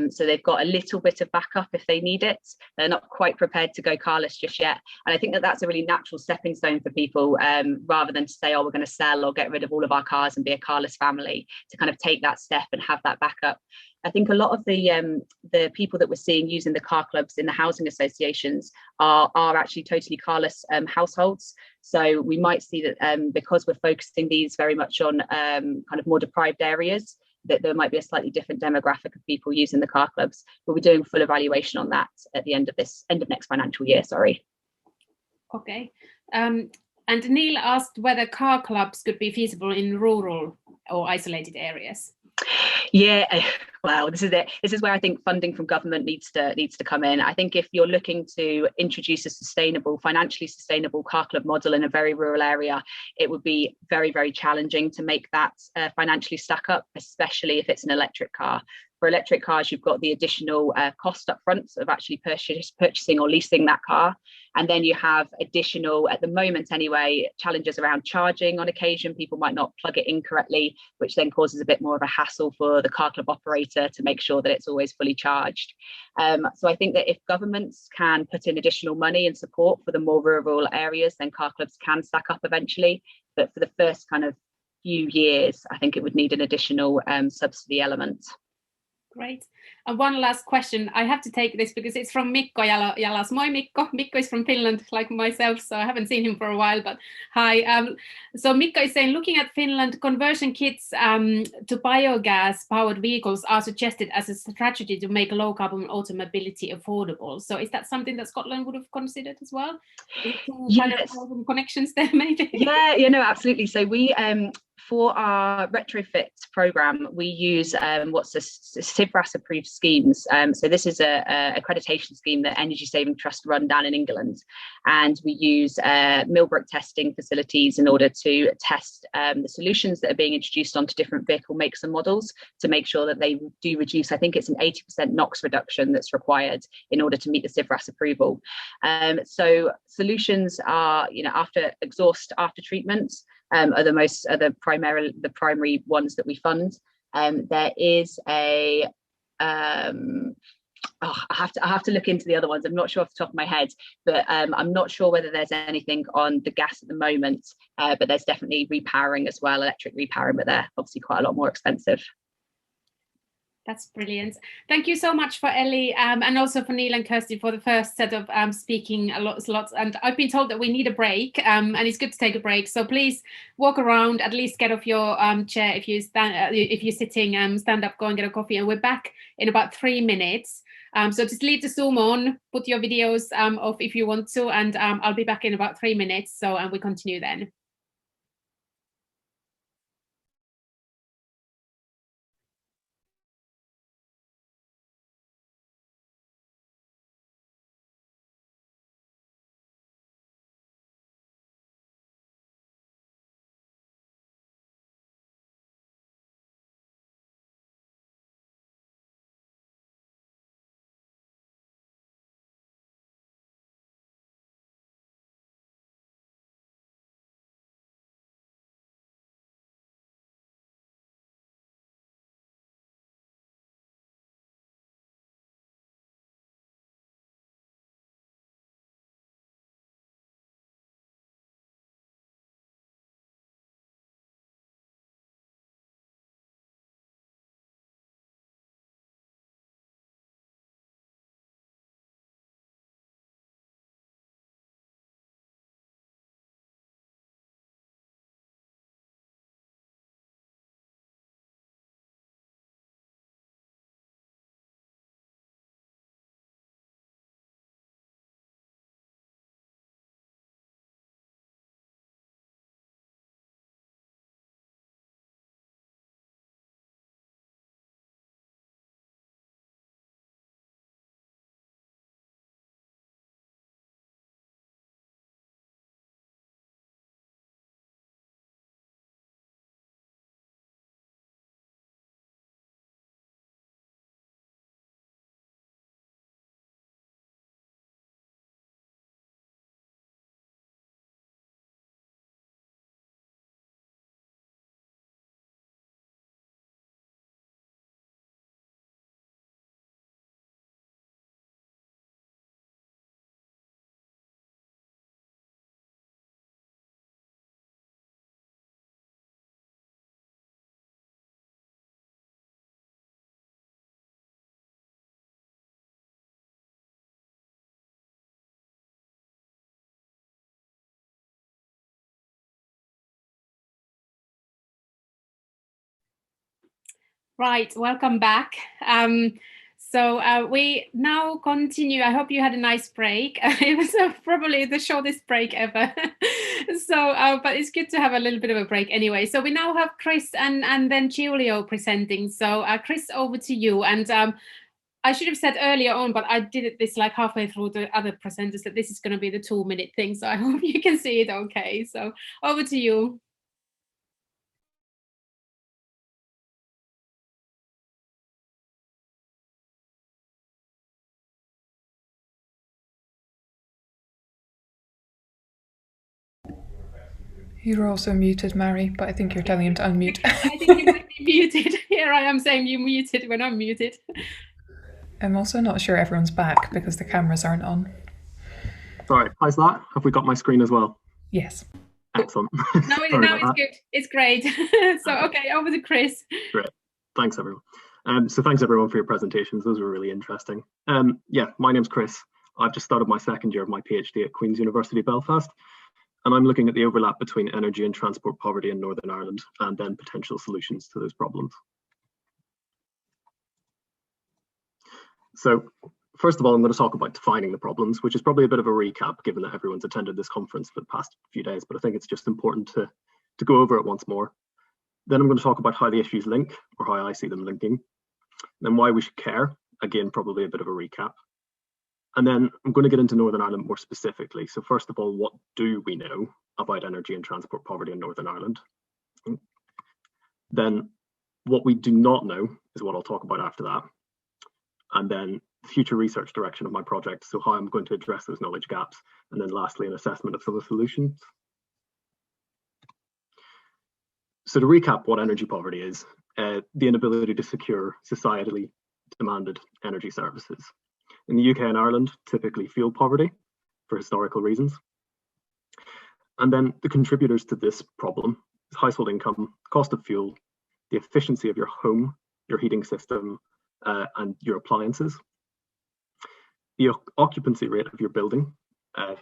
[SPEAKER 6] So they've got a little bit of backup if they need it. They're not quite prepared to go carless just yet. And I think that that's a really natural stepping stone for people, rather than to say, oh, we're going to sell or get rid of all of our cars and be a carless family, to kind of take that step and have that backup. I think a lot of the people that we're seeing using the car clubs in the housing associations are actually totally carless households. So we might see that because we're focusing these very much on kind of more deprived areas, that there might be a slightly different demographic of people using the car clubs. But we're doing full evaluation on that at the end of next financial year. Sorry.
[SPEAKER 1] Okay. And Neil asked whether car clubs could be feasible in rural or isolated areas.
[SPEAKER 6] Yeah, well, this is it. This is where I think funding from government needs to come in. I think if you're looking to introduce a financially sustainable car club model in a very rural area, it would be very, very challenging to make that financially stack up, especially if it's an electric car. For electric cars, you've got the additional cost up front of actually purchasing or leasing that car. And then you have additional, at the moment anyway, challenges around charging on occasion. People might not plug it in correctly, which then causes a bit more of a hassle for the car club operator to make sure that it's always fully charged. So I think that if governments can put in additional money and support for the more rural areas, then car clubs can stack up eventually. But for the first kind of few years, I think it would need an additional subsidy element.
[SPEAKER 1] Great. And one last question. I have to take this because it's from Mikko Jalas. Moi Mikko. Mikko is from Finland, like myself, so I haven't seen him for a while, but hi. So Mikko is saying, looking at Finland, conversion kits to biogas-powered vehicles are suggested as a strategy to make low-carbon automobility affordable. So is that something that Scotland would have considered as well?
[SPEAKER 6] Yes.
[SPEAKER 1] Connections there, maybe?
[SPEAKER 6] Yeah, no, absolutely. So we, for our retrofit program, we use what's a CIVRAS approved schemes. So this is a accreditation scheme that Energy Saving Trust run down in England, and we use Millbrook testing facilities in order to test the solutions that are being introduced onto different vehicle makes and models to make sure that they do reduce. I think it's an 80% NOx reduction that's required in order to meet the CIVRAS approval. So solutions are, after exhaust after treatment. Are the primary ones that we fund. There is a I have to look into the other ones. I'm not sure off the top of my head, but I'm not sure whether there's anything on the gas at the moment. But there's definitely repowering as well, electric repowering, but they're obviously quite a lot more expensive.
[SPEAKER 1] That's brilliant. Thank you so much for Ellie and also for Neil and Kirsty for the first set of speaking a lot. And I've been told that we need a break and it's good to take a break. So please walk around, at least get off your chair. If you're sitting, stand up, go and get a coffee. And we're back in about 3 minutes. So just leave the Zoom on, put your videos off if you want to, and I'll be back in about 3 minutes. So we continue then. Right, welcome back. So we now continue. I hope you had a nice break. It was probably the shortest break ever. But it's good to have a little bit of a break anyway. So we now have Chris and then Giulio presenting. So Chris, over to you. And I should have said earlier on, but I did this like halfway through the other presenters that this is going to be the 2-minute thing. So I hope you can see it okay. So over to you.
[SPEAKER 3] You're also muted, Mary, but I think you're telling him to unmute.
[SPEAKER 1] I think you might be muted. Here I am saying you muted when I'm muted.
[SPEAKER 3] I'm also not sure everyone's back because the cameras aren't on.
[SPEAKER 8] Sorry, how's that? Have we got my screen as well?
[SPEAKER 3] Yes.
[SPEAKER 8] Excellent.
[SPEAKER 1] Now it's good. It's great. So, okay, over to Chris.
[SPEAKER 8] Great. Thanks, everyone. So thanks, everyone, for your presentations. Those were really interesting. Yeah, my name's Chris. I've just started my second year of my PhD at Queen's University Belfast, and I'm looking at the overlap between energy and transport poverty in Northern Ireland and then potential solutions to those problems. So first of all, I'm going to talk about defining the problems, which is probably a bit of a recap given that everyone's attended this conference for the past few days, but I think it's just important to go over it once more. Then I'm going to talk about how the issues link, or how I see them linking, then why we should care, again, probably a bit of a recap. And then I'm going to get into Northern Ireland more specifically. So first of all, what do we know about energy and transport poverty in Northern Ireland? Then what we do not know is what I'll talk about after that. And then the future research direction of my project, so how I'm going to address those knowledge gaps. And then lastly, an assessment of some of the solutions. So to recap what energy poverty is, the inability to secure societally demanded energy services. In the UK and Ireland, typically fuel poverty for historical reasons. And then the contributors to this problem is household income, cost of fuel, the efficiency of your home, your heating system, and your appliances, the occupancy rate of your building,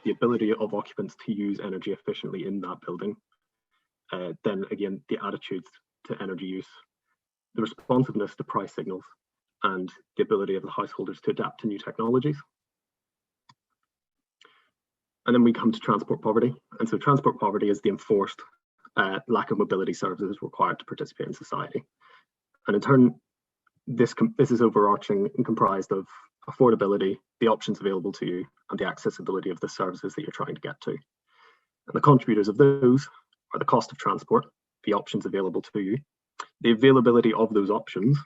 [SPEAKER 8] the ability of occupants to use energy efficiently in that building, then again, the attitudes to energy use, the responsiveness to price signals, and the ability of the householders to adapt to new technologies. And then we come to transport poverty. And so transport poverty is the enforced lack of mobility services required to participate in society. And in turn, this is overarching and comprised of affordability, the options available to you, and the accessibility of the services that you're trying to get to. And the contributors of those are the cost of transport, the options available to you, the availability of those options,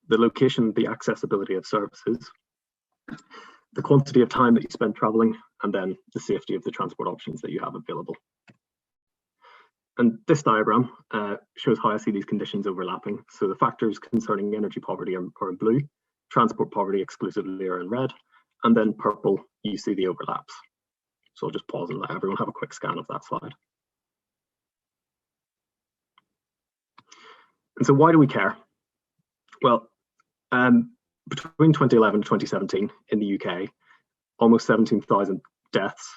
[SPEAKER 8] the location, the accessibility of services, the quantity of time that you spend traveling, and then the safety of the transport options that you have available. And this diagram shows how I see these conditions overlapping. So the factors concerning energy poverty are in blue, transport poverty exclusively are in red, and then purple, you see the overlaps. So I'll just pause and let everyone have a quick scan of that slide. And so why do we care? Well, between 2011 and 2017 in the UK, almost 17,000 deaths,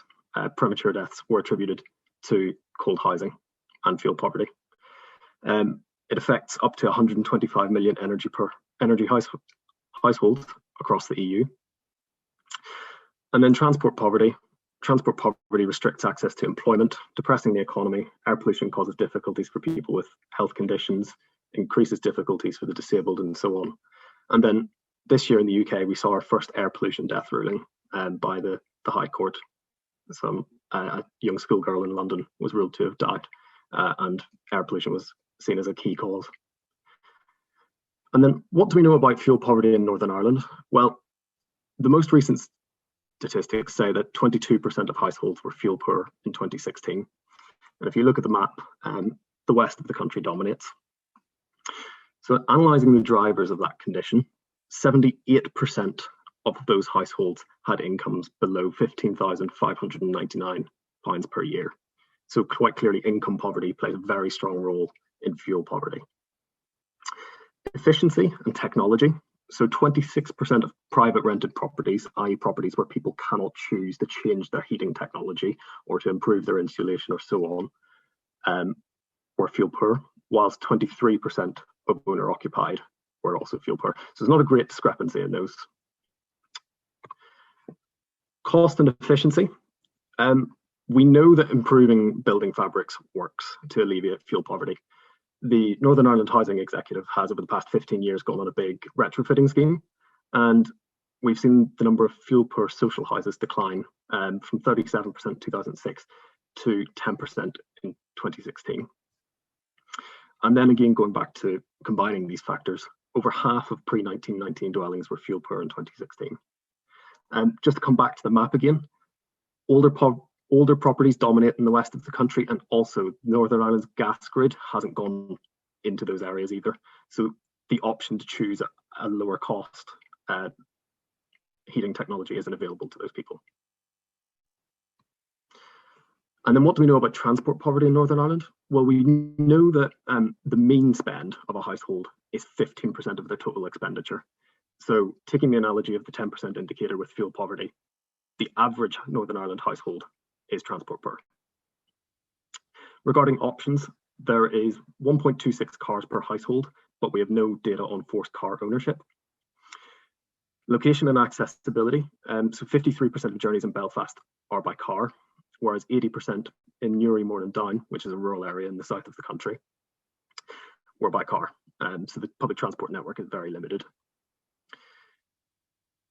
[SPEAKER 8] premature deaths, were attributed to cold housing and fuel poverty. It affects up to 125 million energy households across the EU. And then transport poverty. Transport poverty restricts access to employment, depressing the economy. Air pollution causes difficulties for people with health conditions, increases difficulties for the disabled, and so on. And then this year in the UK, we saw our first air pollution death ruling by the High Court. A young schoolgirl in London was ruled to have died, and air pollution was seen as a key cause. And then what do we know about fuel poverty in Northern Ireland? Well, the most recent statistics say that 22% of households were fuel poor in 2016. And if you look at the map, the west of the country dominates. So analysing the drivers of that condition, 78% of those households had incomes below £15,599 per year. So quite clearly, income poverty plays a very strong role in fuel poverty. Efficiency and technology. So 26% of private rented properties, i.e. properties where people cannot choose to change their heating technology or to improve their insulation or so on, were fuel poor, whilst 23% of owner occupied were also fuel poor. So there's not a great discrepancy in those. Cost and efficiency. We know that improving building fabrics works to alleviate fuel poverty. The Northern Ireland Housing Executive has, over the past 15 years, gone on a big retrofitting scheme, and we've seen the number of fuel poor social houses decline from 37% in 2006 to 10% in 2016. And then again, going back to combining these factors, over half of pre-1919 dwellings were fuel poor in 2016. Just to come back to the map again, older properties dominate in the west of the country, and also Northern Ireland's gas grid hasn't gone into those areas either. So the option to choose a lower cost heating technology isn't available to those people. And then what do we know about transport poverty in Northern Ireland? Well, we know that the mean spend of a household is 15% of their total expenditure. So taking the analogy of the 10% indicator with fuel poverty, the average Northern Ireland household is transport poor. Regarding options, there is 1.26 cars per household, but we have no data on forced car ownership. Location and accessibility. So 53% of journeys in Belfast are by car, whereas 80% in Newry, Mourne Down, which is a rural area in the south of the country, were by car. So the public transport network is very limited.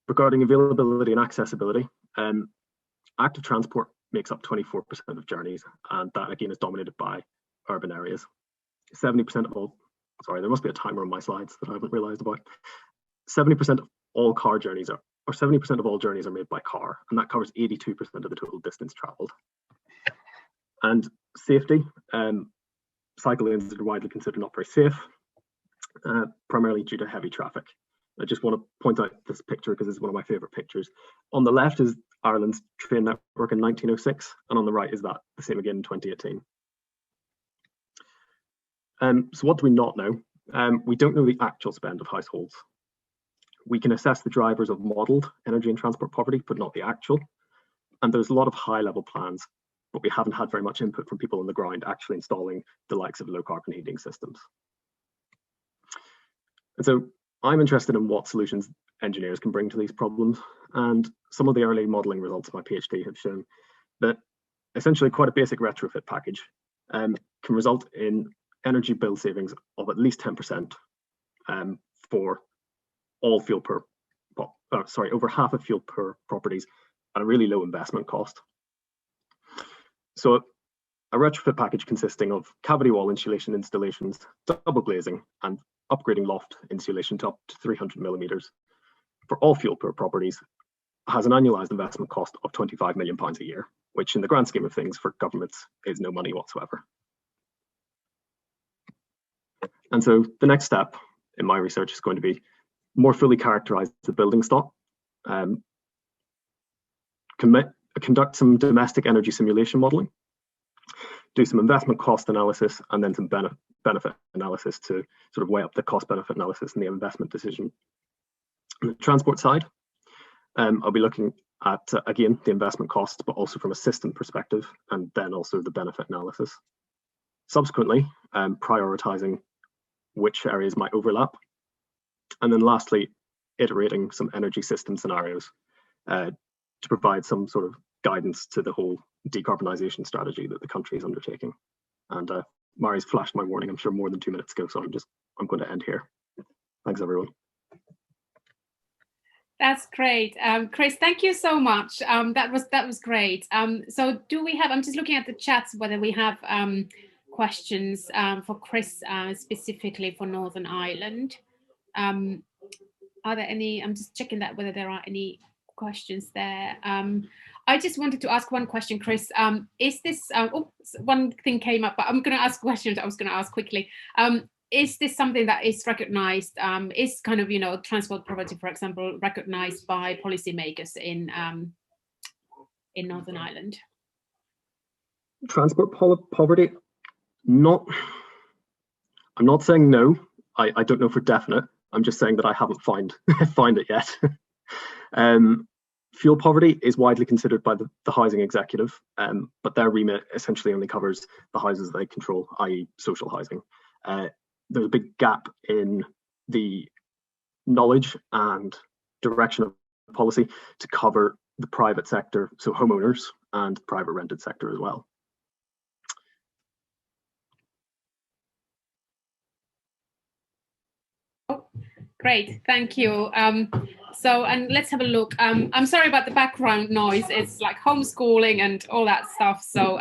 [SPEAKER 8] Regarding availability and accessibility, active transport makes up 24% of journeys, and that again is dominated by urban areas. 70% of all, sorry, there must be a timer on my slides that I haven't realized about. 70% of all car journeys are, or 70% of all journeys are made by car, and that covers 82% of the total distance traveled. And safety, cycle lanes are widely considered not very safe, primarily due to heavy traffic. I just want to point out this picture because it's one of my favorite pictures. On the left is Ireland's train network in 1906, and on the right is that, the same again in 2018. So what do we not know? We don't know the actual spend of households. We can assess the drivers of modelled energy and transport poverty, but not the actual. And there's a lot of high-level plans, but we haven't had very much input from people on the ground actually installing the likes of low-carbon heating systems. And so I'm interested in what solutions engineers can bring to these problems, and some of the early modelling results of my PhD have shown that essentially quite a basic retrofit package can result in energy bill savings of at least 10% for all fuel per, over half of fuel per properties at a really low investment cost. So a retrofit package consisting of cavity wall insulation installations, double glazing, and upgrading loft insulation to up to 300 millimetres for all fuel poor properties has an annualised investment cost of £25 million a year, which in the grand scheme of things for governments is no money whatsoever. And so the next step in my research is going to be more fully characterise the building stock, conduct some domestic energy simulation modelling, do some investment cost analysis, and then some benefit analysis to sort of weigh up the cost benefit analysis and the investment decision. On the transport side, I'll be looking at, again, the investment cost, but also from a system perspective, and then also the benefit analysis. Subsequently, prioritising which areas might overlap. And then lastly, iterating some energy system scenarios to provide some sort of guidance to the whole decarbonisation strategy that the country is undertaking. And Mari's flashed my warning, I'm sure more than 2 minutes ago, so I'm going to end here. Thanks, everyone.
[SPEAKER 1] That's great. Chris, thank you so much. That was great. So do we have, I'm just looking at the chats, whether we have questions for Chris specifically for Northern Ireland. Are there any, I'm just checking that whether there are any questions there. I just wanted to ask one question, Chris. Is this, one thing came up, but I'm going to ask questions I was going to ask quickly. Is this something that is recognised, is kind of, transport poverty, for example, recognised by policymakers in Northern Ireland?
[SPEAKER 8] Transport poverty, I'm not saying no. I don't know for definite. I'm just saying that I haven't found it yet. Fuel poverty is widely considered by the housing executive, but their remit essentially only covers the houses they control, i.e. social housing. There's a big gap in the knowledge and direction of policy to cover the private sector, so homeowners, and the private rented sector as well.
[SPEAKER 1] Great, thank you. And let's have a look. I'm sorry about the background noise. It's like homeschooling and all that stuff. So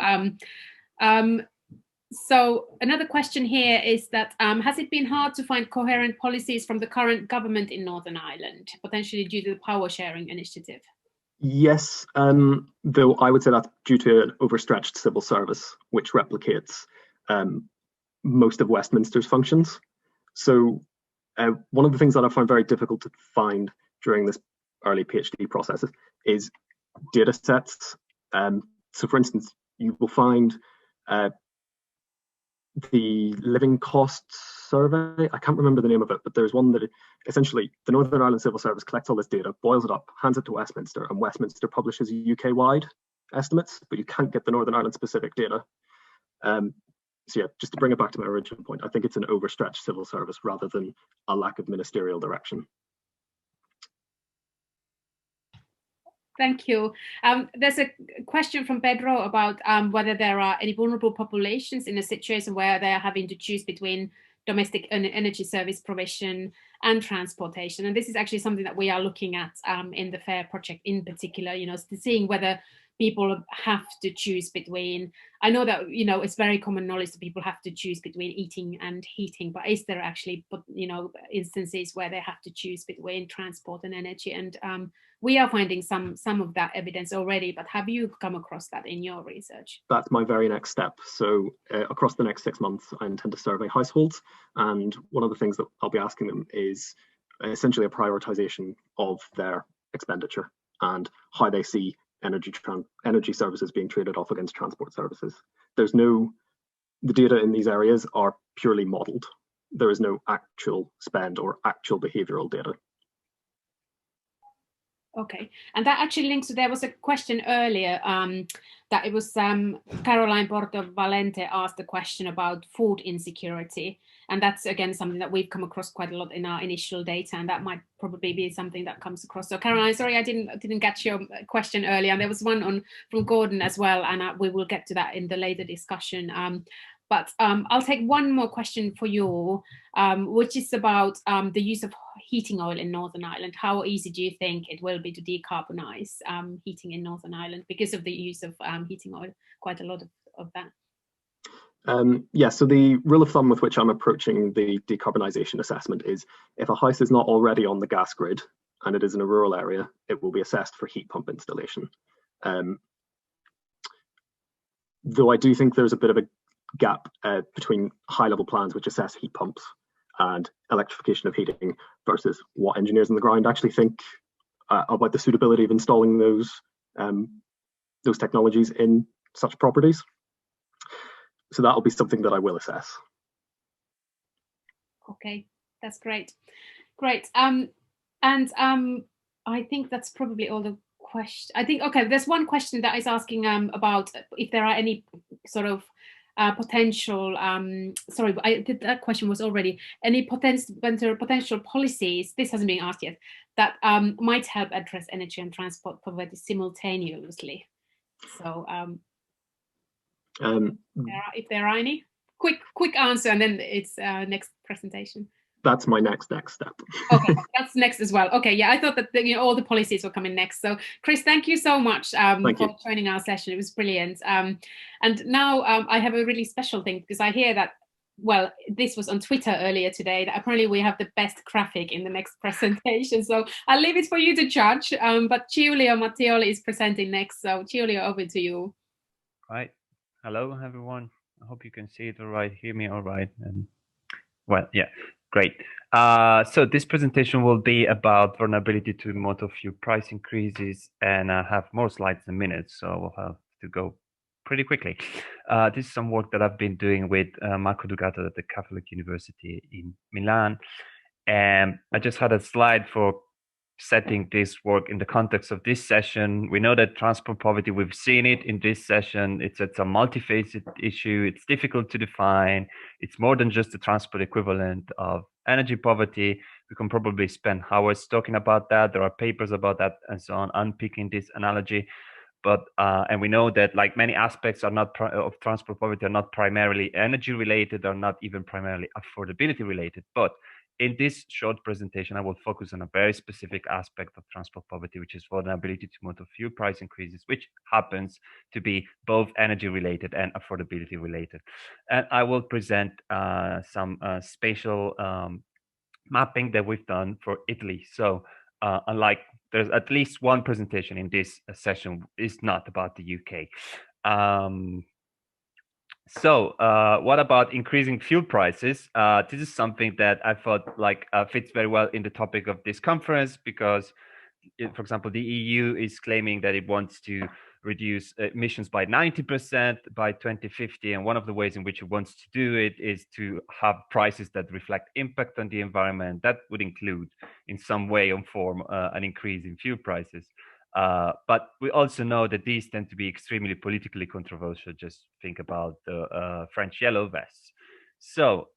[SPEAKER 1] another question here is that has it been hard to find coherent policies from the current government in Northern Ireland, potentially due to the power sharing initiative?
[SPEAKER 8] Yes, though I would say that's due to an overstretched civil service, which replicates most of Westminster's functions. So one of the things that I found very difficult to find during this early PhD process is data sets. So for instance, you will find the living costs survey. I can't remember the name of it, but there's one that essentially the Northern Ireland Civil Service collects all this data, boils it up, hands it to Westminster, and Westminster publishes UK-wide estimates, but you can't get the Northern Ireland specific data. So yeah, just to bring it back to my original point, I think it's an overstretched civil service rather than a lack of ministerial direction.
[SPEAKER 1] Thank you. There's a question from Pedro about whether there are any vulnerable populations in a situation where they are having to choose between domestic energy service provision and transportation. And this is actually something that we are looking at in the FAIR project in particular, seeing whether people have to choose between, I know that, it's very common knowledge that people have to choose between eating and heating, but is there actually, instances where they have to choose between transport and energy? And we are finding some of that evidence already, but have you come across that in your research?
[SPEAKER 8] That's my very next step. So across the next 6 months, I intend to survey households. And one of the things that I'll be asking them is essentially a prioritization of their expenditure and how they see energy services being traded off against transport services. The data in these areas are purely modeled. There is no actual spend or actual behavioral data.
[SPEAKER 1] Okay, and that actually links to, there was a question earlier that it was Caroline Porto Valente asked a question about food insecurity. And that's, again, something that we've come across quite a lot in our initial data, and that might probably be something that comes across. So Caroline, sorry, I didn't get your question earlier. And there was one from Gordon as well, and we will get to that in the later discussion. But I'll take one more question for you, which is about the use of heating oil in Northern Ireland. How easy do you think it will be to decarbonise heating in Northern Ireland because of the use of heating oil? Quite a lot of that.
[SPEAKER 8] Yeah, so the rule of thumb with which I'm approaching the decarbonisation assessment is if a house is not already on the gas grid and it is in a rural area, it will be assessed for heat pump installation. Though I do think there's a bit of a gap between high-level plans which assess heat pumps and electrification of heating versus what engineers on the ground actually think about the suitability of installing those technologies in such properties. So that'll be something that I will assess.
[SPEAKER 1] Okay, that's great. Great. I think that's probably all the questions. I think, okay, there's one question that is asking about if there are any sort of potential, that question was already, any potential policies, this hasn't been asked yet, that might help address energy and transport poverty simultaneously. So if there are any, quick answer, and then it's next presentation.
[SPEAKER 8] That's my next step.
[SPEAKER 1] Okay, that's next as well. Okay, yeah, I thought that all the policies were coming next. So, Chris, thank you so much for joining our session. It was brilliant. And now I have a really special thing, because I hear that, well, this was on Twitter earlier today, that apparently we have the best graphic in the next presentation. So I'll leave it for you to judge. But Giulio Mattioli is presenting next. So Giulio, over to you.
[SPEAKER 9] Right. Hello, everyone. I hope you can see it all right, hear me all right. And well, yeah. Great. So this presentation will be about vulnerability to motor fuel price increases, and I have more slides in a minute, so we'll have to go pretty quickly. This is some work that I've been doing with Marco Dugato at the Catholic University in Milan, and I just had a slide setting this work in the context of this session. We know that transport poverty, we've seen it in this session. It's a multifaceted issue. It's difficult to define. It's more than just the transport equivalent of energy poverty. We can probably spend hours talking about that. There are papers about that and so on, unpicking this analogy. But and we know that like many aspects are not of transport poverty are not primarily energy related, or not even primarily affordability related. But in this short presentation, I will focus on a very specific aspect of transport poverty, which is vulnerability to motor fuel price increases, which happens to be both energy related and affordability related. And I will present some spatial mapping that we've done for Italy. So unlike there's at least one presentation in this session is not about the UK. So what about increasing fuel prices? This is something that I thought like fits very well in the topic of this conference, because, for example, the EU is claiming that it wants to reduce emissions by 90% by 2050. And one of the ways in which it wants to do it is to have prices that reflect impact on the environment. That would include in some way or form an increase in fuel prices. But we also know that these tend to be extremely politically controversial. Just think about the French yellow vests. So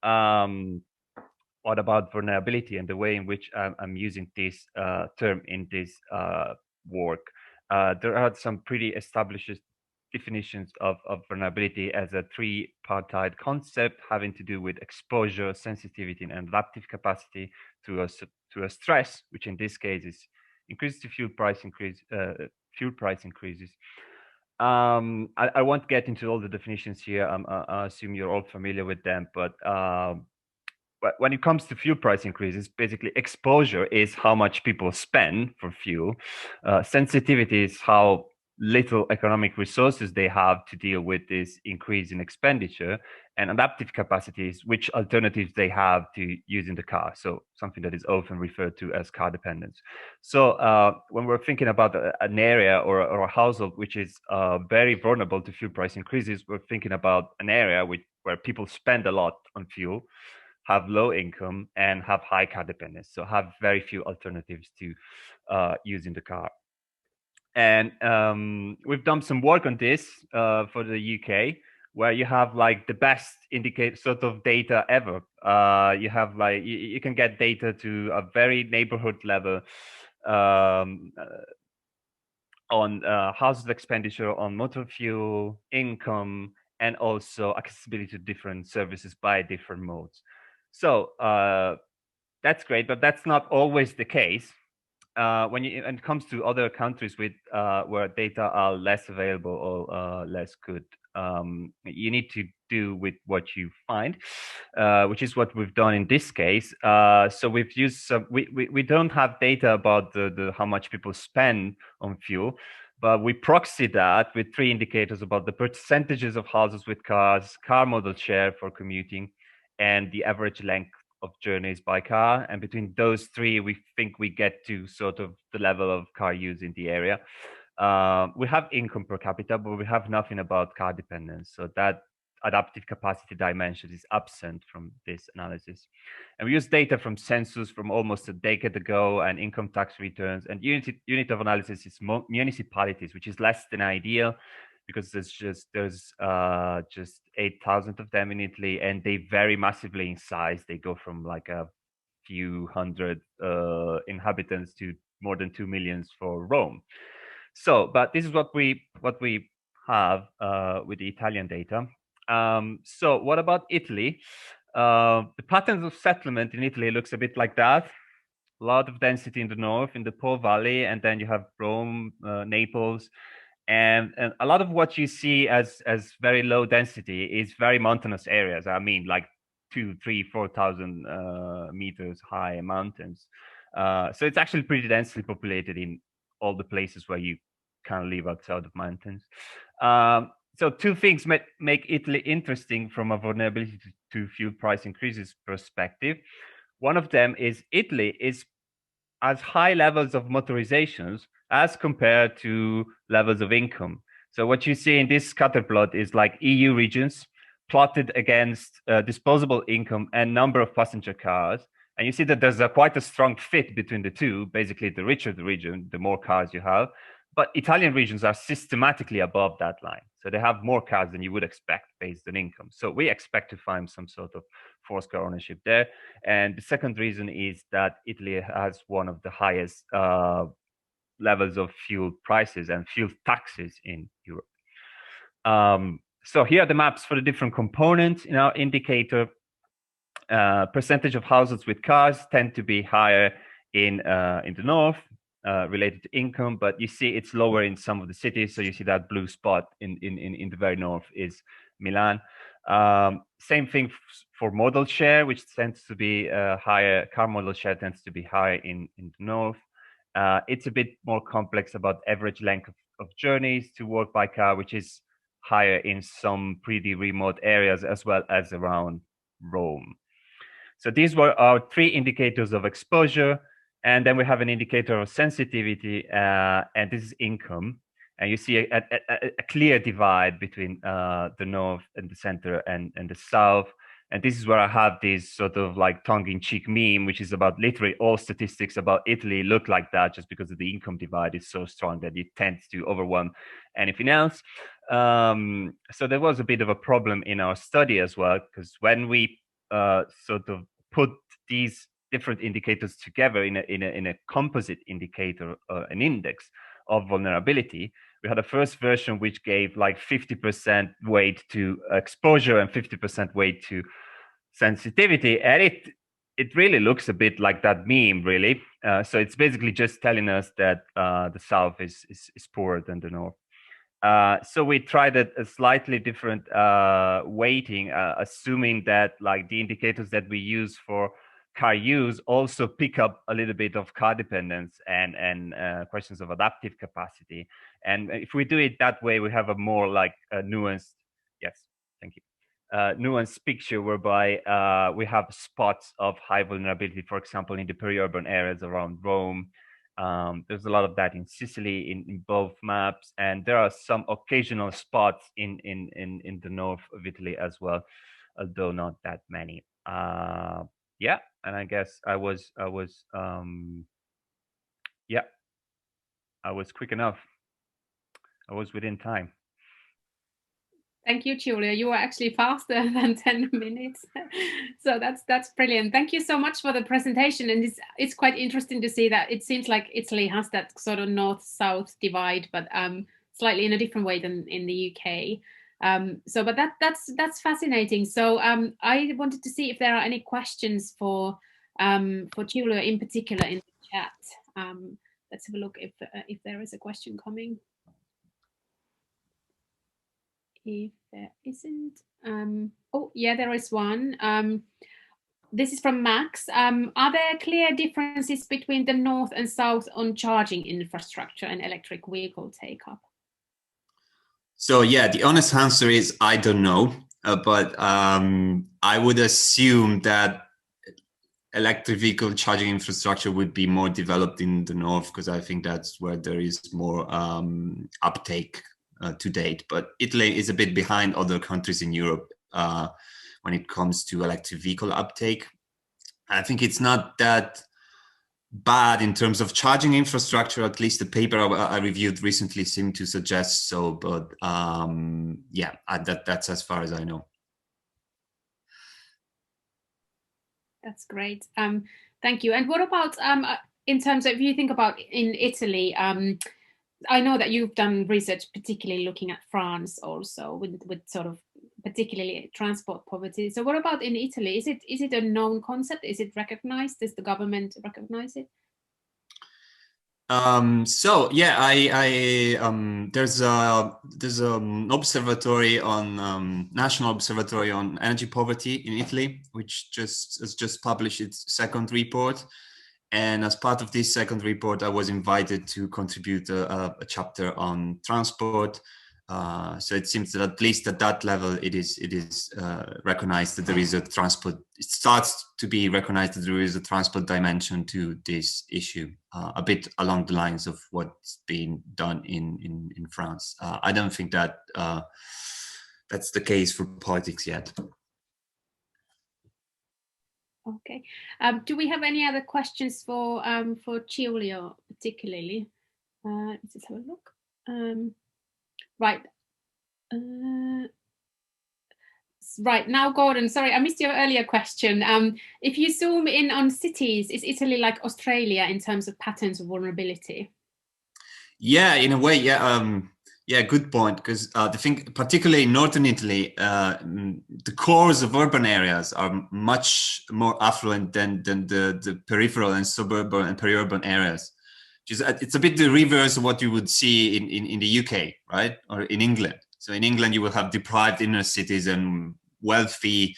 [SPEAKER 9] what about vulnerability and the way in which I'm using this term in this work? There are some pretty established definitions of vulnerability as a three-partite concept having to do with exposure, sensitivity, and adaptive capacity to a stress, which in this case is increases to fuel price increases. I won't get into all the definitions here. I assume you're all familiar with them, but when it comes to fuel price increases, basically exposure is how much people spend for fuel. Sensitivity is how little economic resources they have to deal with this increase in expenditure, and adaptive capacity is which alternatives they have to using the car. So something that is often referred to as car dependence. So when we're thinking about an area or a household which is very vulnerable to fuel price increases, we're thinking about an area where people spend a lot on fuel, have low income, and have high car dependence. So have very few alternatives to using the car. And we've done some work on this for the UK, where you have like the best indicator sort of data ever. You have like you can get data to a very neighborhood level on household expenditure on motor fuel, income, and also accessibility to different services by different modes. So that's great, but that's not always the case. When it comes to other countries with where data are less available or less good, you need to do with what you find, which is what we've done in this case. So we've used some. We don't have data about the how much people spend on fuel, but we proxy that with three indicators about the percentages of houses with cars, car model share for commuting, and the average length of journeys by car. And between those three, we think we get to sort of the level of car use in the area. We have income per capita, but we have nothing about car dependence. So that adaptive capacity dimension is absent from this analysis. And we use data from census from almost a decade ago and income tax returns. And unit of analysis is municipalities, which is less than ideal, because there's just 8,000 of them in Italy, and they vary massively in size. They go from like a few hundred inhabitants to more than 2 million for Rome. So, but this is what we have with the Italian data. So what about Italy? The patterns of settlement in Italy looks a bit like that. A lot of density in the north, in the Po Valley, and then you have Rome, Naples. And a lot of what you see as very low density is very mountainous areas. I mean, like 2,000, 3,000, 4,000 meters high mountains. So it's actually pretty densely populated in all the places where you can live outside of mountains. So two things make Italy interesting from a vulnerability to fuel price increases perspective. One of them is Italy has high levels of motorizations as compared to levels of income. So what you see in this scatter plot is like EU regions plotted against disposable income and number of passenger cars. And you see that there's quite a strong fit between the two. Basically, the richer the region, the more cars you have. But Italian regions are systematically above that line. So they have more cars than you would expect based on income. So we expect to find some sort of forced car ownership there. And the second reason is that Italy has one of the highest levels of fuel prices and fuel taxes in Europe. So here are the maps for the different components in our indicator. Percentage of households with cars tend to be higher in the north, related to income, but you see it's lower in some of the cities. So you see that blue spot in the very north is Milan. Same thing for model share, which tends to be higher. Car model share tends to be higher in the north. It's a bit more complex about average length of journeys to work by car, which is higher in some pretty remote areas as well as around Rome. So these were our three indicators of exposure. And then we have an indicator of sensitivity, and this is income. And you see a clear divide between the north and the center and the south. And this is where I have this sort of like tongue-in-cheek meme, which is about literally all statistics about Italy look like that, just because of the income divide is so strong that it tends to overwhelm anything else. So there was a bit of a problem in our study as well, because when we sort of put these different indicators together in a composite indicator, an index of vulnerability, we had a first version which gave like 50% weight to exposure and 50% weight to sensitivity, and it really looks a bit like that meme, really. So it's basically just telling us that the south is poorer than the north. So we tried a slightly different weighting, assuming that like the indicators that we use for car use also pick up a little bit of car dependence and questions of adaptive capacity. And if we do it that way, we have a more like a nuanced, yes, thank you, nuanced picture whereby we have spots of high vulnerability, for example, in the peri-urban areas around Rome. There's a lot of that in Sicily in both maps, and there are some occasional spots in the north of Italy as well, although not that many. Yeah, and I guess I was quick enough. I was within time.
[SPEAKER 1] Thank you, Giulia. You were actually faster than 10 minutes. So that's brilliant. Thank you so much for the presentation. And it's quite interesting to see that it seems like Italy has that sort of north-south divide, but slightly in a different way than in the UK. But that's fascinating. So I wanted to see if there are any questions for Giulia in particular in the chat. Let's have a look if there is a question coming. If there isn't, oh yeah, there is one. This is from Max. Are there clear differences between the north and south on charging infrastructure and electric vehicle take-up?
[SPEAKER 10] So yeah, the honest answer is I don't know, but I would assume that electric vehicle charging infrastructure would be more developed in the north, because I think that's where there is more uptake to date. But Italy is a bit behind other countries in Europe when it comes to electric vehicle uptake. I think it's not that bad in terms of charging infrastructure. At least the paper I reviewed recently seemed to suggest so. But yeah, that's as far as I know.
[SPEAKER 1] That's great. Thank you. And what about in terms of, if you think about in Italy, I know that you've done research particularly looking at France also with sort of particularly transport poverty. So what about in Italy? Is it a known concept? Is it recognized? Does the government recognize it?
[SPEAKER 10] So yeah, there's an observatory on national observatory on energy poverty in Italy, which has just published its second report. And as part of this second report, I was invited to contribute a chapter on transport. So it seems that at least at that level, it is recognized that there is a transport. It starts to be recognized that there is a transport dimension to this issue, a bit along the lines of what's been done in France. I don't think that that's the case for politics yet.
[SPEAKER 1] Okay. Do we have any other questions for Giulio particularly? Let's just have a look. Right. Right now, Gordon, sorry, I missed your earlier question. If you zoom in on cities, is Italy like Australia in terms of patterns of vulnerability?
[SPEAKER 10] Yeah, in a way, yeah. Yeah, good point. Because the thing, particularly in northern Italy, the cores of urban areas are much more affluent than the peripheral and suburban and peri-urban areas. It's a bit the reverse of what you would see in the UK, right, or in England. So in England, you will have deprived inner cities and wealthy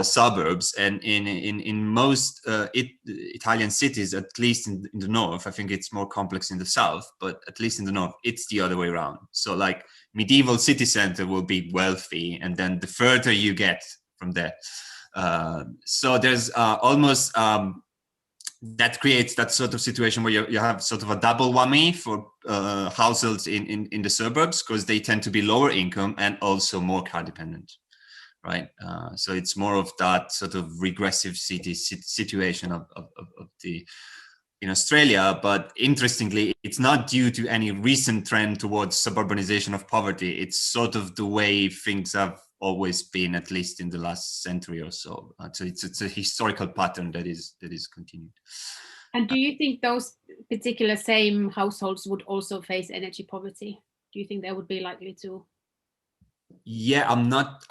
[SPEAKER 10] suburbs, and in most Italian cities, at least in the north, I think it's more complex in the south, but at least in the north, it's the other way around. So like medieval city center will be wealthy, and then the further you get from there. So there's almost that creates that sort of situation where you have sort of a double whammy for households in the suburbs, because they tend to be lower income and also more car dependent. Right, so it's more of that sort of regressive situation of the in Australia. But interestingly, it's not due to any recent trend towards suburbanization of poverty. It's sort of the way things have always been, at least in the last century or so. So it's a historical pattern that is continued.
[SPEAKER 1] And do you think those particular same households would also face energy poverty? Do you think they would be likely to?
[SPEAKER 10] Yeah, I'm not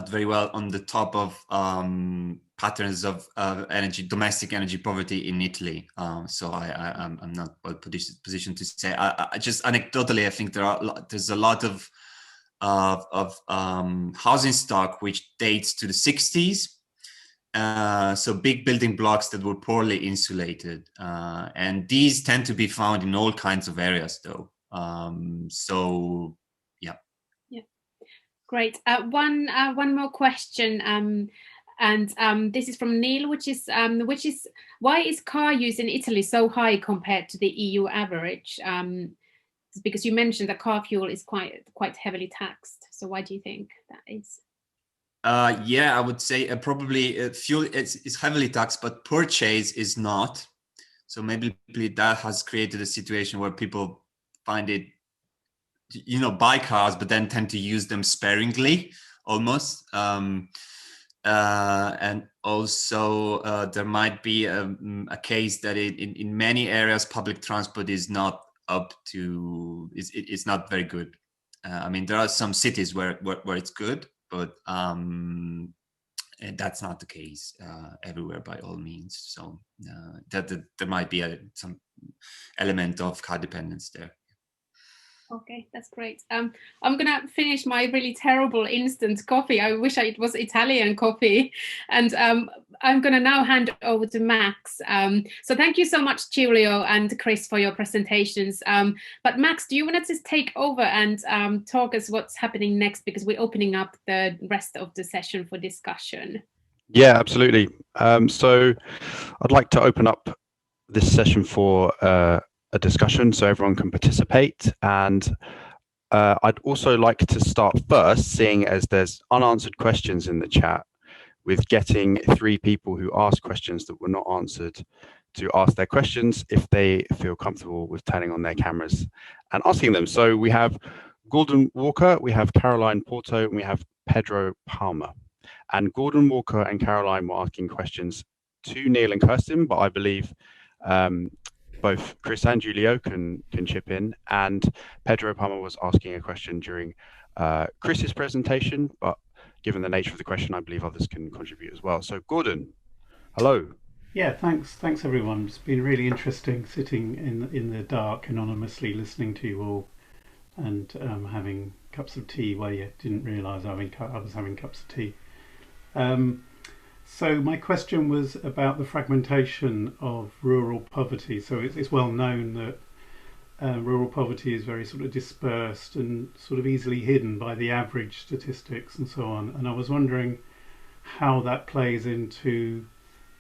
[SPEAKER 10] very well on the top of patterns of domestic energy poverty in Italy. So I'm not well positioned to say. I just anecdotally, I think there's a lot of housing stock which dates to the 60s. So big building blocks that were poorly insulated, and these tend to be found in all kinds of areas, though. So yeah.
[SPEAKER 1] Great. One more question, and this is from Neil, which is why is car use in Italy so high compared to the EU average? Because you mentioned that car fuel is quite heavily taxed. So why do you think that is?
[SPEAKER 10] Yeah, I would say probably fuel is heavily taxed, but purchase is not. So maybe that has created a situation where people find it, buy cars, but then tend to use them sparingly, almost. And also there might be a case that in many areas public transport is not it's not very good. I mean, there are some cities where it's good, but that's not the case everywhere by all means. So that there might be some element of car dependence there.
[SPEAKER 1] Okay, that's great. I'm gonna finish my really terrible instant coffee. I wish it was Italian coffee, and I'm gonna now hand over to Max. So thank you so much, Giulio and Chris, for your presentations. But Max, do you want to just take over and talk us what's happening next, because we're opening up the rest of the session for discussion.
[SPEAKER 2] Yeah, absolutely. So I'd like to open up this session for a discussion so everyone can participate, and I'd also like to start first, seeing as there's unanswered questions in the chat, with getting 3 people who asked questions that were not answered to ask their questions if they feel comfortable with turning on their cameras and asking them. So we have Gordon Walker, we have Caroline Porto, and we have Pedro Palmer. And Gordon Walker and Caroline were asking questions to Neil and Kirsten, but I believe both Chris and Giulio can chip in, and Pedro Palmer was asking a question during Chris's presentation, but given the nature of the question, I believe others can contribute as well. So Gordon, hello.
[SPEAKER 11] Yeah, thanks everyone. It's been really interesting sitting in the dark anonymously listening to you all, and having cups of tea where you didn't realise I was having cups of tea. So my question was about the fragmentation of rural poverty. So it's well known that rural poverty is very sort of dispersed and sort of easily hidden by the average statistics and so on. And I was wondering how that plays into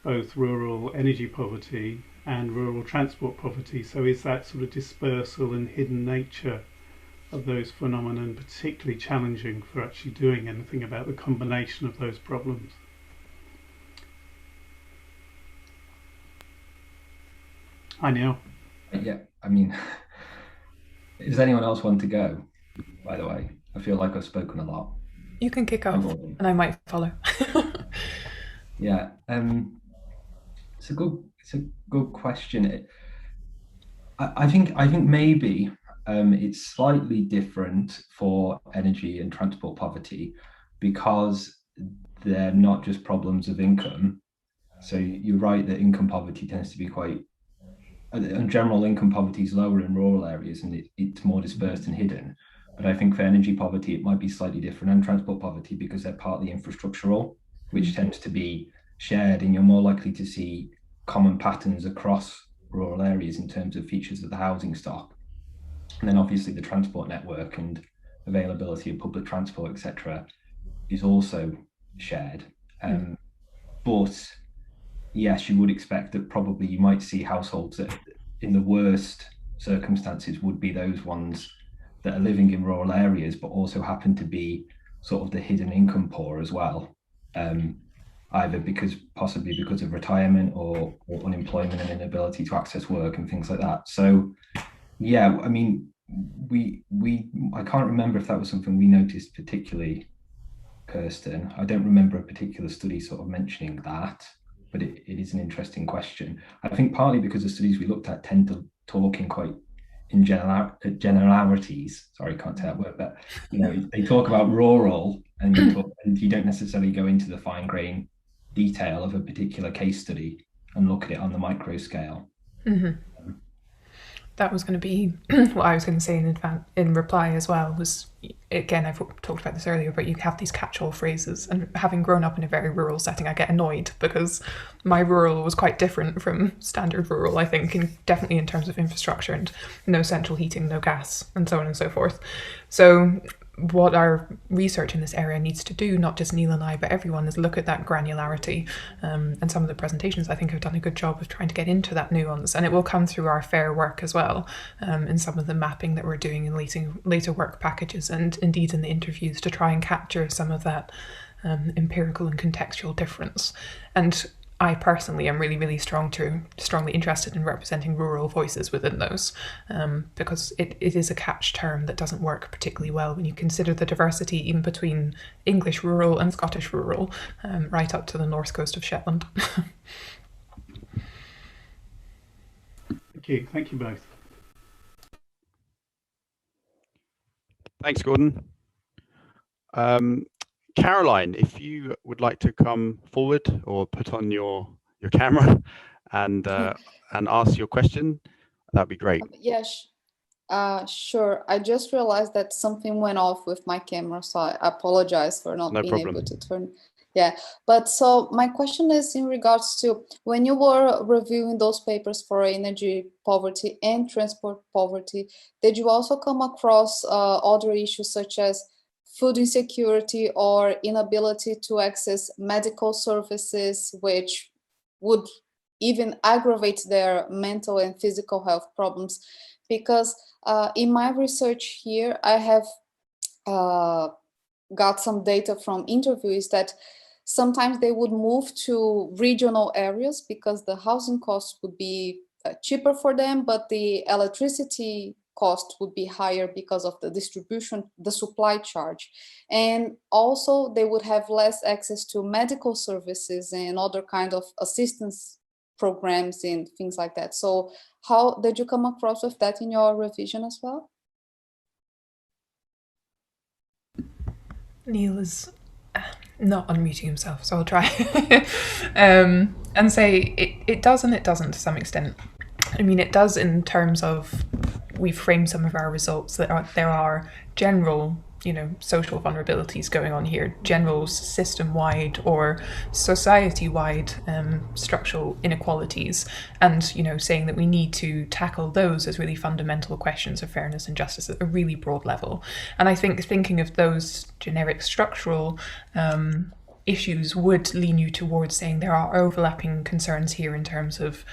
[SPEAKER 11] both rural energy poverty and rural transport poverty. So is that sort of dispersal and hidden nature of those phenomena, and particularly challenging for actually doing anything about the combination of those problems. Hi, Neil.
[SPEAKER 4] Yeah, I mean, does anyone else want to go, by the way? I feel like I've spoken a lot.
[SPEAKER 3] You can kick off, and I might follow.
[SPEAKER 4] Yeah, it's a good question. I think maybe it's slightly different for energy and transport poverty because they're not just problems of income. So you're right that income poverty tends to be quite, in general, income poverty is lower in rural areas and it's more dispersed and hidden. But I think for energy poverty, it might be slightly different, and transport poverty because they're partly infrastructural, which tends to be shared, and you're more likely to see common patterns across rural areas in terms of features of the housing stock. And then obviously the transport network and availability of public transport, etc., is also shared. But yes, you would expect that probably you might see households that in the worst circumstances would be those ones that are living in rural areas, but also happen to be sort of the hidden income poor as well. Either possibly because of retirement or unemployment and inability to access work and things like that. So yeah, I mean, I can't remember if that was something we noticed particularly, Kirsten. I don't remember a particular study sort of mentioning that, but it is an interesting question. I think partly because the studies we looked at tend to talk in generalities. Sorry, can't say that word, but they talk about rural, and you don't necessarily go into the fine grain detail of a particular case study and look at it on the micro scale.
[SPEAKER 3] That was going to be what I was going to say in reply as well, was, again, I've talked about this earlier, but you have these catch-all phrases, and having grown up in a very rural setting, I get annoyed because my rural was quite different from standard rural, I think, definitely in terms of infrastructure and no central heating, no gas, and so on and so forth. So what our research in this area needs to do, not just Neil and I, but everyone, is look at that granularity. And some of the presentations, I think, have done a good job of trying to get into that nuance. And it will come through our FAIR work as well, in some of the mapping that we're doing in later work packages, and indeed in the interviews, to try and capture some of that empirical and contextual difference. And I personally am really, really strongly interested in representing rural voices within those, because it is a catch term that doesn't work particularly well when you consider the diversity even between English rural and Scottish rural, right up to the north coast of Shetland.
[SPEAKER 11] Thank you both.
[SPEAKER 2] Thanks, Gordon. Caroline, if you would like to come forward or put on your camera and ask your question, that'd be great.
[SPEAKER 12] Yes, sure. I just realized that something went off with my camera, so I apologize for not being able to turn. Yeah, but so my question is in regards to when you were reviewing those papers for energy poverty and transport poverty, did you also come across other issues such as food insecurity or inability to access medical services, which would even aggravate their mental and physical health problems? Because in my research here, I have got some data from interviews that sometimes they would move to regional areas because the housing costs would be cheaper for them, but the electricity cost would be higher because of the supply charge. And also they would have less access to medical services and other kind of assistance programs and things like that. So how did you come across with that in your revision as well?
[SPEAKER 3] Neil is not unmuting himself, so I'll try. And say it does and it doesn't to some extent. I mean, it does in terms of we've framed some of our results that there are general, social vulnerabilities going on here, general system-wide or society-wide structural inequalities, and saying that we need to tackle those as really fundamental questions of fairness and justice at a really broad level. And I think thinking of those generic structural issues would lean you towards saying there are overlapping concerns here in terms of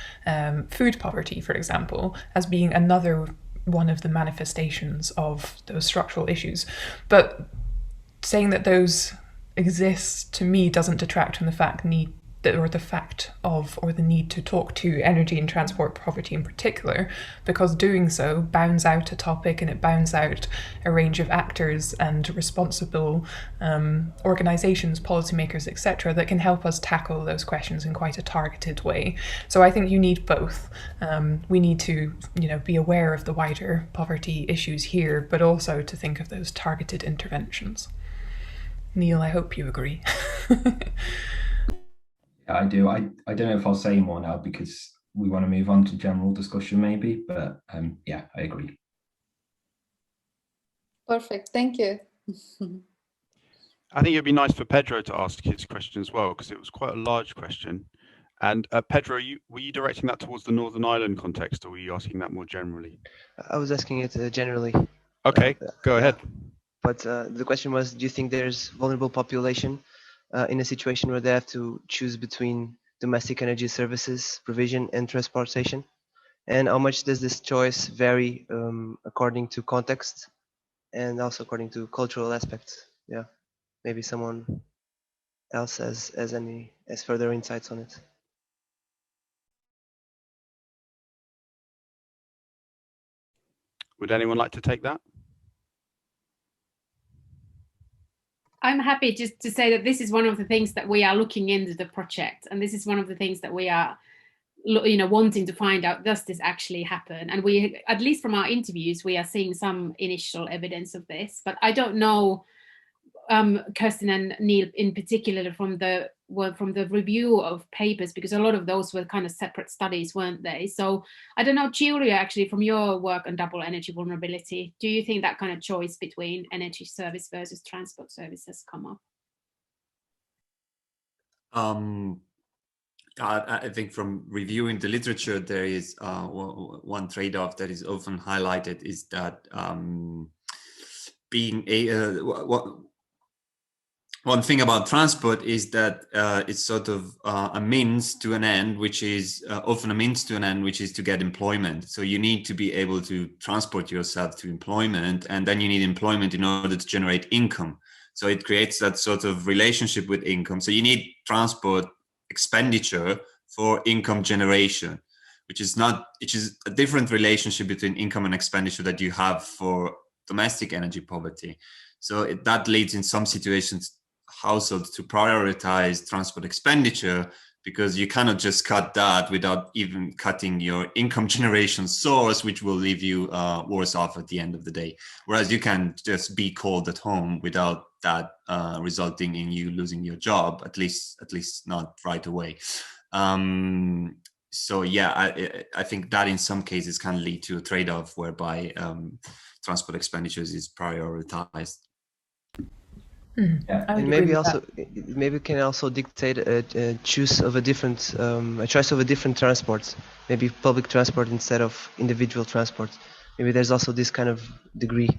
[SPEAKER 3] food poverty, for example, as being another one of the manifestations of those structural issues. But saying that those exist, to me, doesn't detract from the fact or the need to talk to energy and transport poverty in particular, because doing so bounds out a topic and it bounds out a range of actors and responsible organizations, policymakers, etc., that can help us tackle those questions in quite a targeted way. So I think you need both. We need to, be aware of the wider poverty issues here, but also to think of those targeted interventions. Neil, I hope you agree.
[SPEAKER 4] I do. I don't know if I'll say more now because we want to move on to general discussion maybe, but yeah, I agree.
[SPEAKER 12] Perfect, thank you.
[SPEAKER 2] I think it'd be nice for Pedro to ask his question as well, because it was quite a large question. And Pedro, were you directing that towards the Northern Ireland context, or were you asking that more generally?
[SPEAKER 13] I was asking it generally.
[SPEAKER 2] Okay, go ahead.
[SPEAKER 13] But the question was, do you think there's vulnerable population in a situation where they have to choose between domestic energy services provision and transportation? And how much does this choice vary according to context and also according to cultural aspects? Yeah, maybe someone else has further insights on it.
[SPEAKER 2] Would anyone like to take that?
[SPEAKER 1] I'm happy just to say that this is one of the things that we are looking into the project, and this is one of the things that we are, wanting to find out, does this actually happen? And we, at least from our interviews, we are seeing some initial evidence of this, but I don't know, Kirsten and Neil in particular, from the review of papers, because a lot of those were kind of separate studies, weren't they? So I don't know, Julia, actually, from your work on double energy vulnerability, do you think that kind of choice between energy service versus transport service has come up?
[SPEAKER 10] I think from reviewing the literature, there is one trade-off that is often highlighted, is that one thing about transport is that it's sort of a means to an end, which is often a means to an end, which is to get employment. So you need to be able to transport yourself to employment, and then you need employment in order to generate income. So it creates that sort of relationship with income. So you need transport expenditure for income generation, which is a different relationship between income and expenditure that you have for domestic energy poverty. So that leads in some situations households to prioritize transport expenditure, because you cannot just cut that without even cutting your income generation source, which will leave you worse off at the end of the day. Whereas you can just be called at home without that resulting in you losing your job, at least not right away. So yeah, I think that in some cases can lead to a trade-off whereby transport expenditures is prioritized.
[SPEAKER 13] Yeah. And maybe can also dictate a choice of a different transport, maybe public transport instead of individual transport. Maybe there's also this kind of degree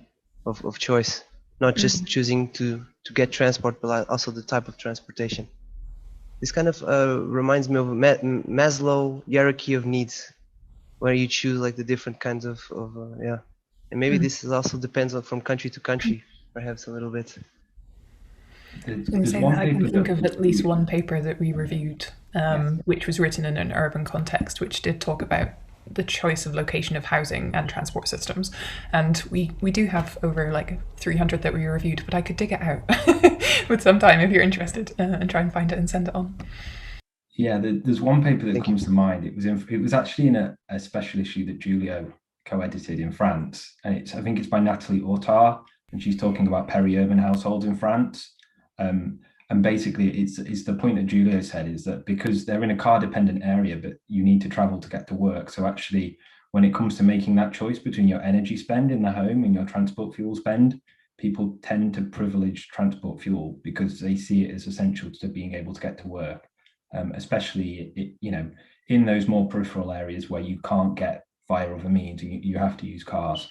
[SPEAKER 13] of choice, not just choosing to get transport, but also the type of transportation. This kind of reminds me of Maslow hierarchy of needs, where you choose like the different kinds of and maybe this is also depends on from country to country, perhaps a little bit.
[SPEAKER 3] I can think of at least one paper that we reviewed, which was written in an urban context, which did talk about the choice of location of housing and transport systems. And we do have over like 300 that we reviewed, but I could dig it out with some time if you're interested and try and find it and send it on.
[SPEAKER 4] Yeah, there's one paper that comes to mind. It was actually in a special issue that Julio co-edited in France, and I think it's by Nathalie Autar, and she's talking about peri-urban households in France. And basically it's the point that Julia said, is that because they're in a car dependent area, but you need to travel to get to work. So actually, when it comes to making that choice between your energy spend in the home and your transport fuel spend, people tend to privilege transport fuel because they see it as essential to being able to get to work, especially in those more peripheral areas where you can't get via other means and you have to use cars.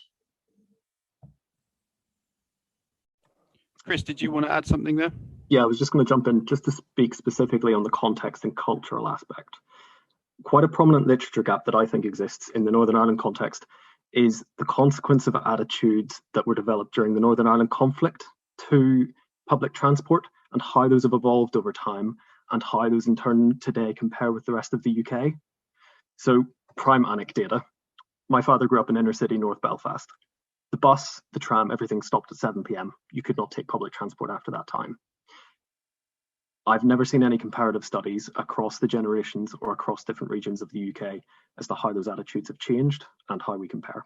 [SPEAKER 2] Chris, did you want to add something there?
[SPEAKER 8] Yeah, I was just going to jump in just to speak specifically on the context and cultural aspect. Quite a prominent literature gap that I think exists in the Northern Ireland context is the consequence of attitudes that were developed during the Northern Ireland conflict to public transport, and how those have evolved over time, and how those in turn today compare with the rest of the UK. So, prime anecdata. My father grew up in inner city North Belfast. The bus, the tram, everything stopped at 7 p.m. You could not take public transport after that time. I've never seen any comparative studies across the generations or across different regions of the UK as to how those attitudes have changed and how we compare.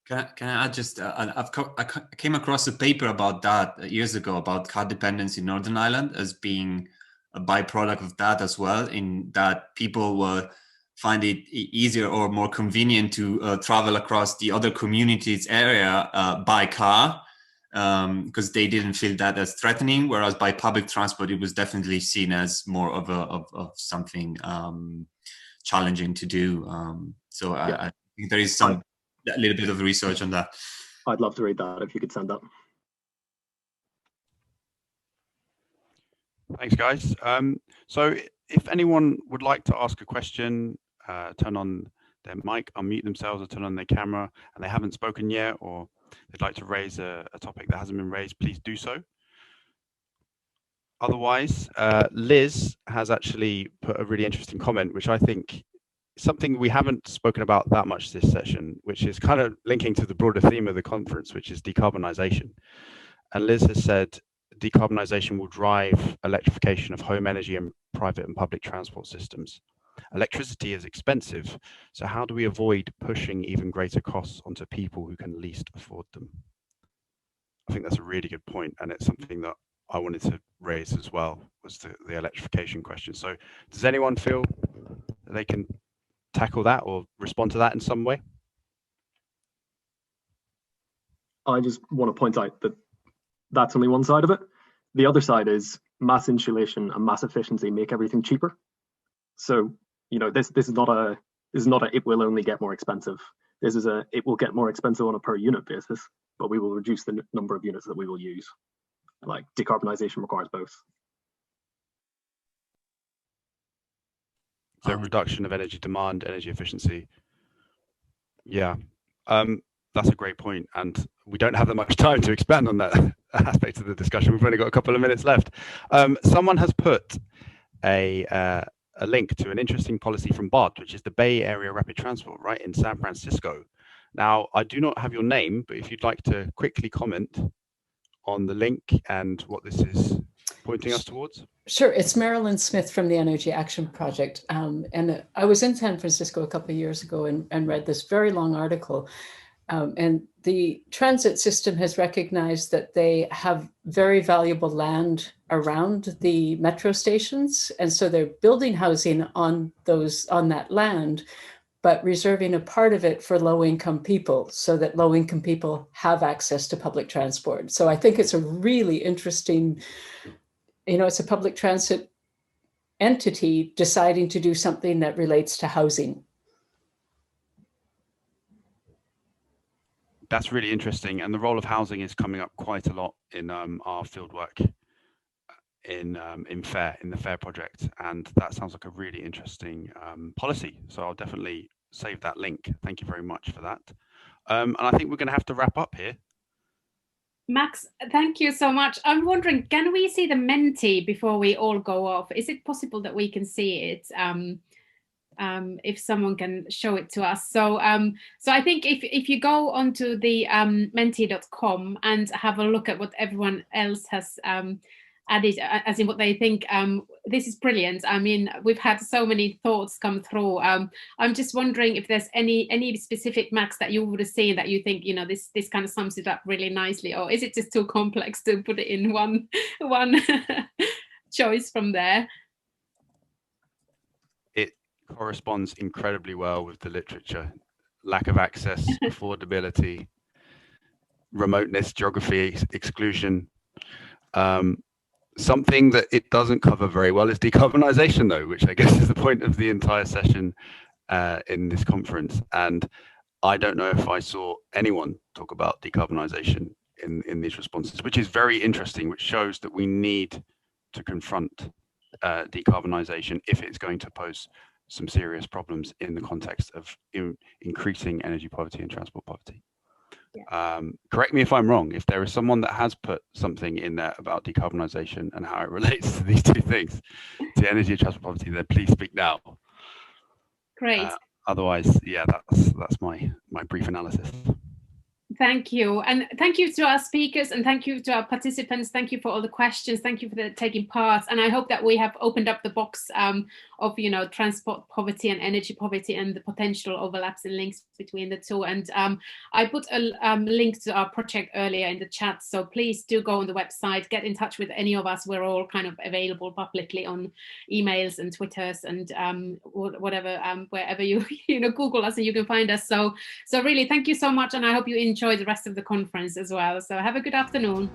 [SPEAKER 10] Can I just, I came across a paper about that years ago about car dependence in Northern Ireland as being a byproduct of that as well, in that people will find it easier or more convenient to travel across the other communities area by car, because they didn't feel that as threatening, whereas by public transport it was definitely seen as more of something challenging to do. So yeah. I think there is a little bit of research on that.
[SPEAKER 8] I'd love to read that if you could send that.
[SPEAKER 2] Thanks, guys. So if anyone would like to ask a question, turn on their mic, unmute themselves, or turn on their camera, and they haven't spoken yet, or they'd like to raise a topic that hasn't been raised, please do so. Otherwise, Liz has actually put a really interesting comment, which I think is something we haven't spoken about that much this session, which is kind of linking to the broader theme of the conference, which is decarbonisation. And Liz has said, decarbonisation will drive electrification of home energy and private and public transport systems. Electricity is expensive, so how do we avoid pushing even greater costs onto people who can least afford them? I think that's a really good point, and it's something that I wanted to raise as well, was the electrification question. So does anyone feel that they can tackle that or respond to that in some way?
[SPEAKER 8] I just want to point out that that's only one side of it. The other side is mass insulation and mass efficiency make everything cheaper. So, you know, this is not a it will only get more expensive. This is it will get more expensive on a per unit basis, but we will reduce the number of units that we will use. Like, decarbonisation requires both.
[SPEAKER 2] So reduction of energy demand, energy efficiency. Yeah, that's a great point, and we don't have that much time to expand on that aspect of the discussion. We've only got a couple of minutes left. Someone has put a link to an interesting policy from BART, which is the Bay Area Rapid Transport, right, in San Francisco. Now, I do not have your name, but if you'd like to quickly comment on the link and what this is pointing us towards.
[SPEAKER 14] Sure, it's Marilyn Smith from the Energy Action Project. And I was in San Francisco a couple of years ago and read this very long article. And the transit system has recognized that they have very valuable land around the metro stations. And so they're building housing on that land, but reserving a part of it for low-income people so that low-income people have access to public transport. So I think it's a really interesting, you know, it's a public transit entity deciding to do something that relates to housing.
[SPEAKER 2] That's really interesting, and the role of housing is coming up quite a lot in our fieldwork in the FAIR project, and that sounds like a really interesting policy. So I'll definitely save that link. Thank you very much for that. And I think we're going to have to wrap up here.
[SPEAKER 1] Max, thank you so much. I'm wondering, can we see the Menti before we all go off? Is it possible that we can see it? If someone can show it to us. So so I think if you go onto the menti.com and have a look at what everyone else has added, as in what they think, this is brilliant. I mean, we've had so many thoughts come through. I'm just wondering if there's any specific, Max, that you would have seen that you think, you know, this kind of sums it up really nicely, or is it just too complex to put it in one choice from there?
[SPEAKER 2] Corresponds incredibly well with the literature. Lack of access, affordability, remoteness, geography, exclusion. Something that it doesn't cover very well is decarbonisation, though, which I guess is the point of the entire session in this conference. And I don't know if I saw anyone talk about decarbonisation in these responses, which is very interesting, which shows that we need to confront decarbonisation if it's going to pose some serious problems in the context of increasing energy poverty and transport poverty. Yeah. Correct me if I'm wrong. If there is someone that has put something in there about decarbonisation and how it relates to these two things, to energy and transport poverty, then please speak now.
[SPEAKER 1] Great.
[SPEAKER 2] Otherwise, yeah, that's my brief analysis.
[SPEAKER 1] Thank you. And thank you to our speakers, and thank you to our participants. Thank you for all the questions. Thank you for taking part. And I hope that we have opened up the box of, transport poverty and energy poverty and the potential overlaps and links between the two. And I put a link to our project earlier in the chat. So please do go on the website, get in touch with any of us. We're all kind of available publicly on emails and Twitters and whatever, wherever you Google us and you can find us. So really, thank you so much. And I hope you enjoy the rest of the conference as well. So have a good afternoon.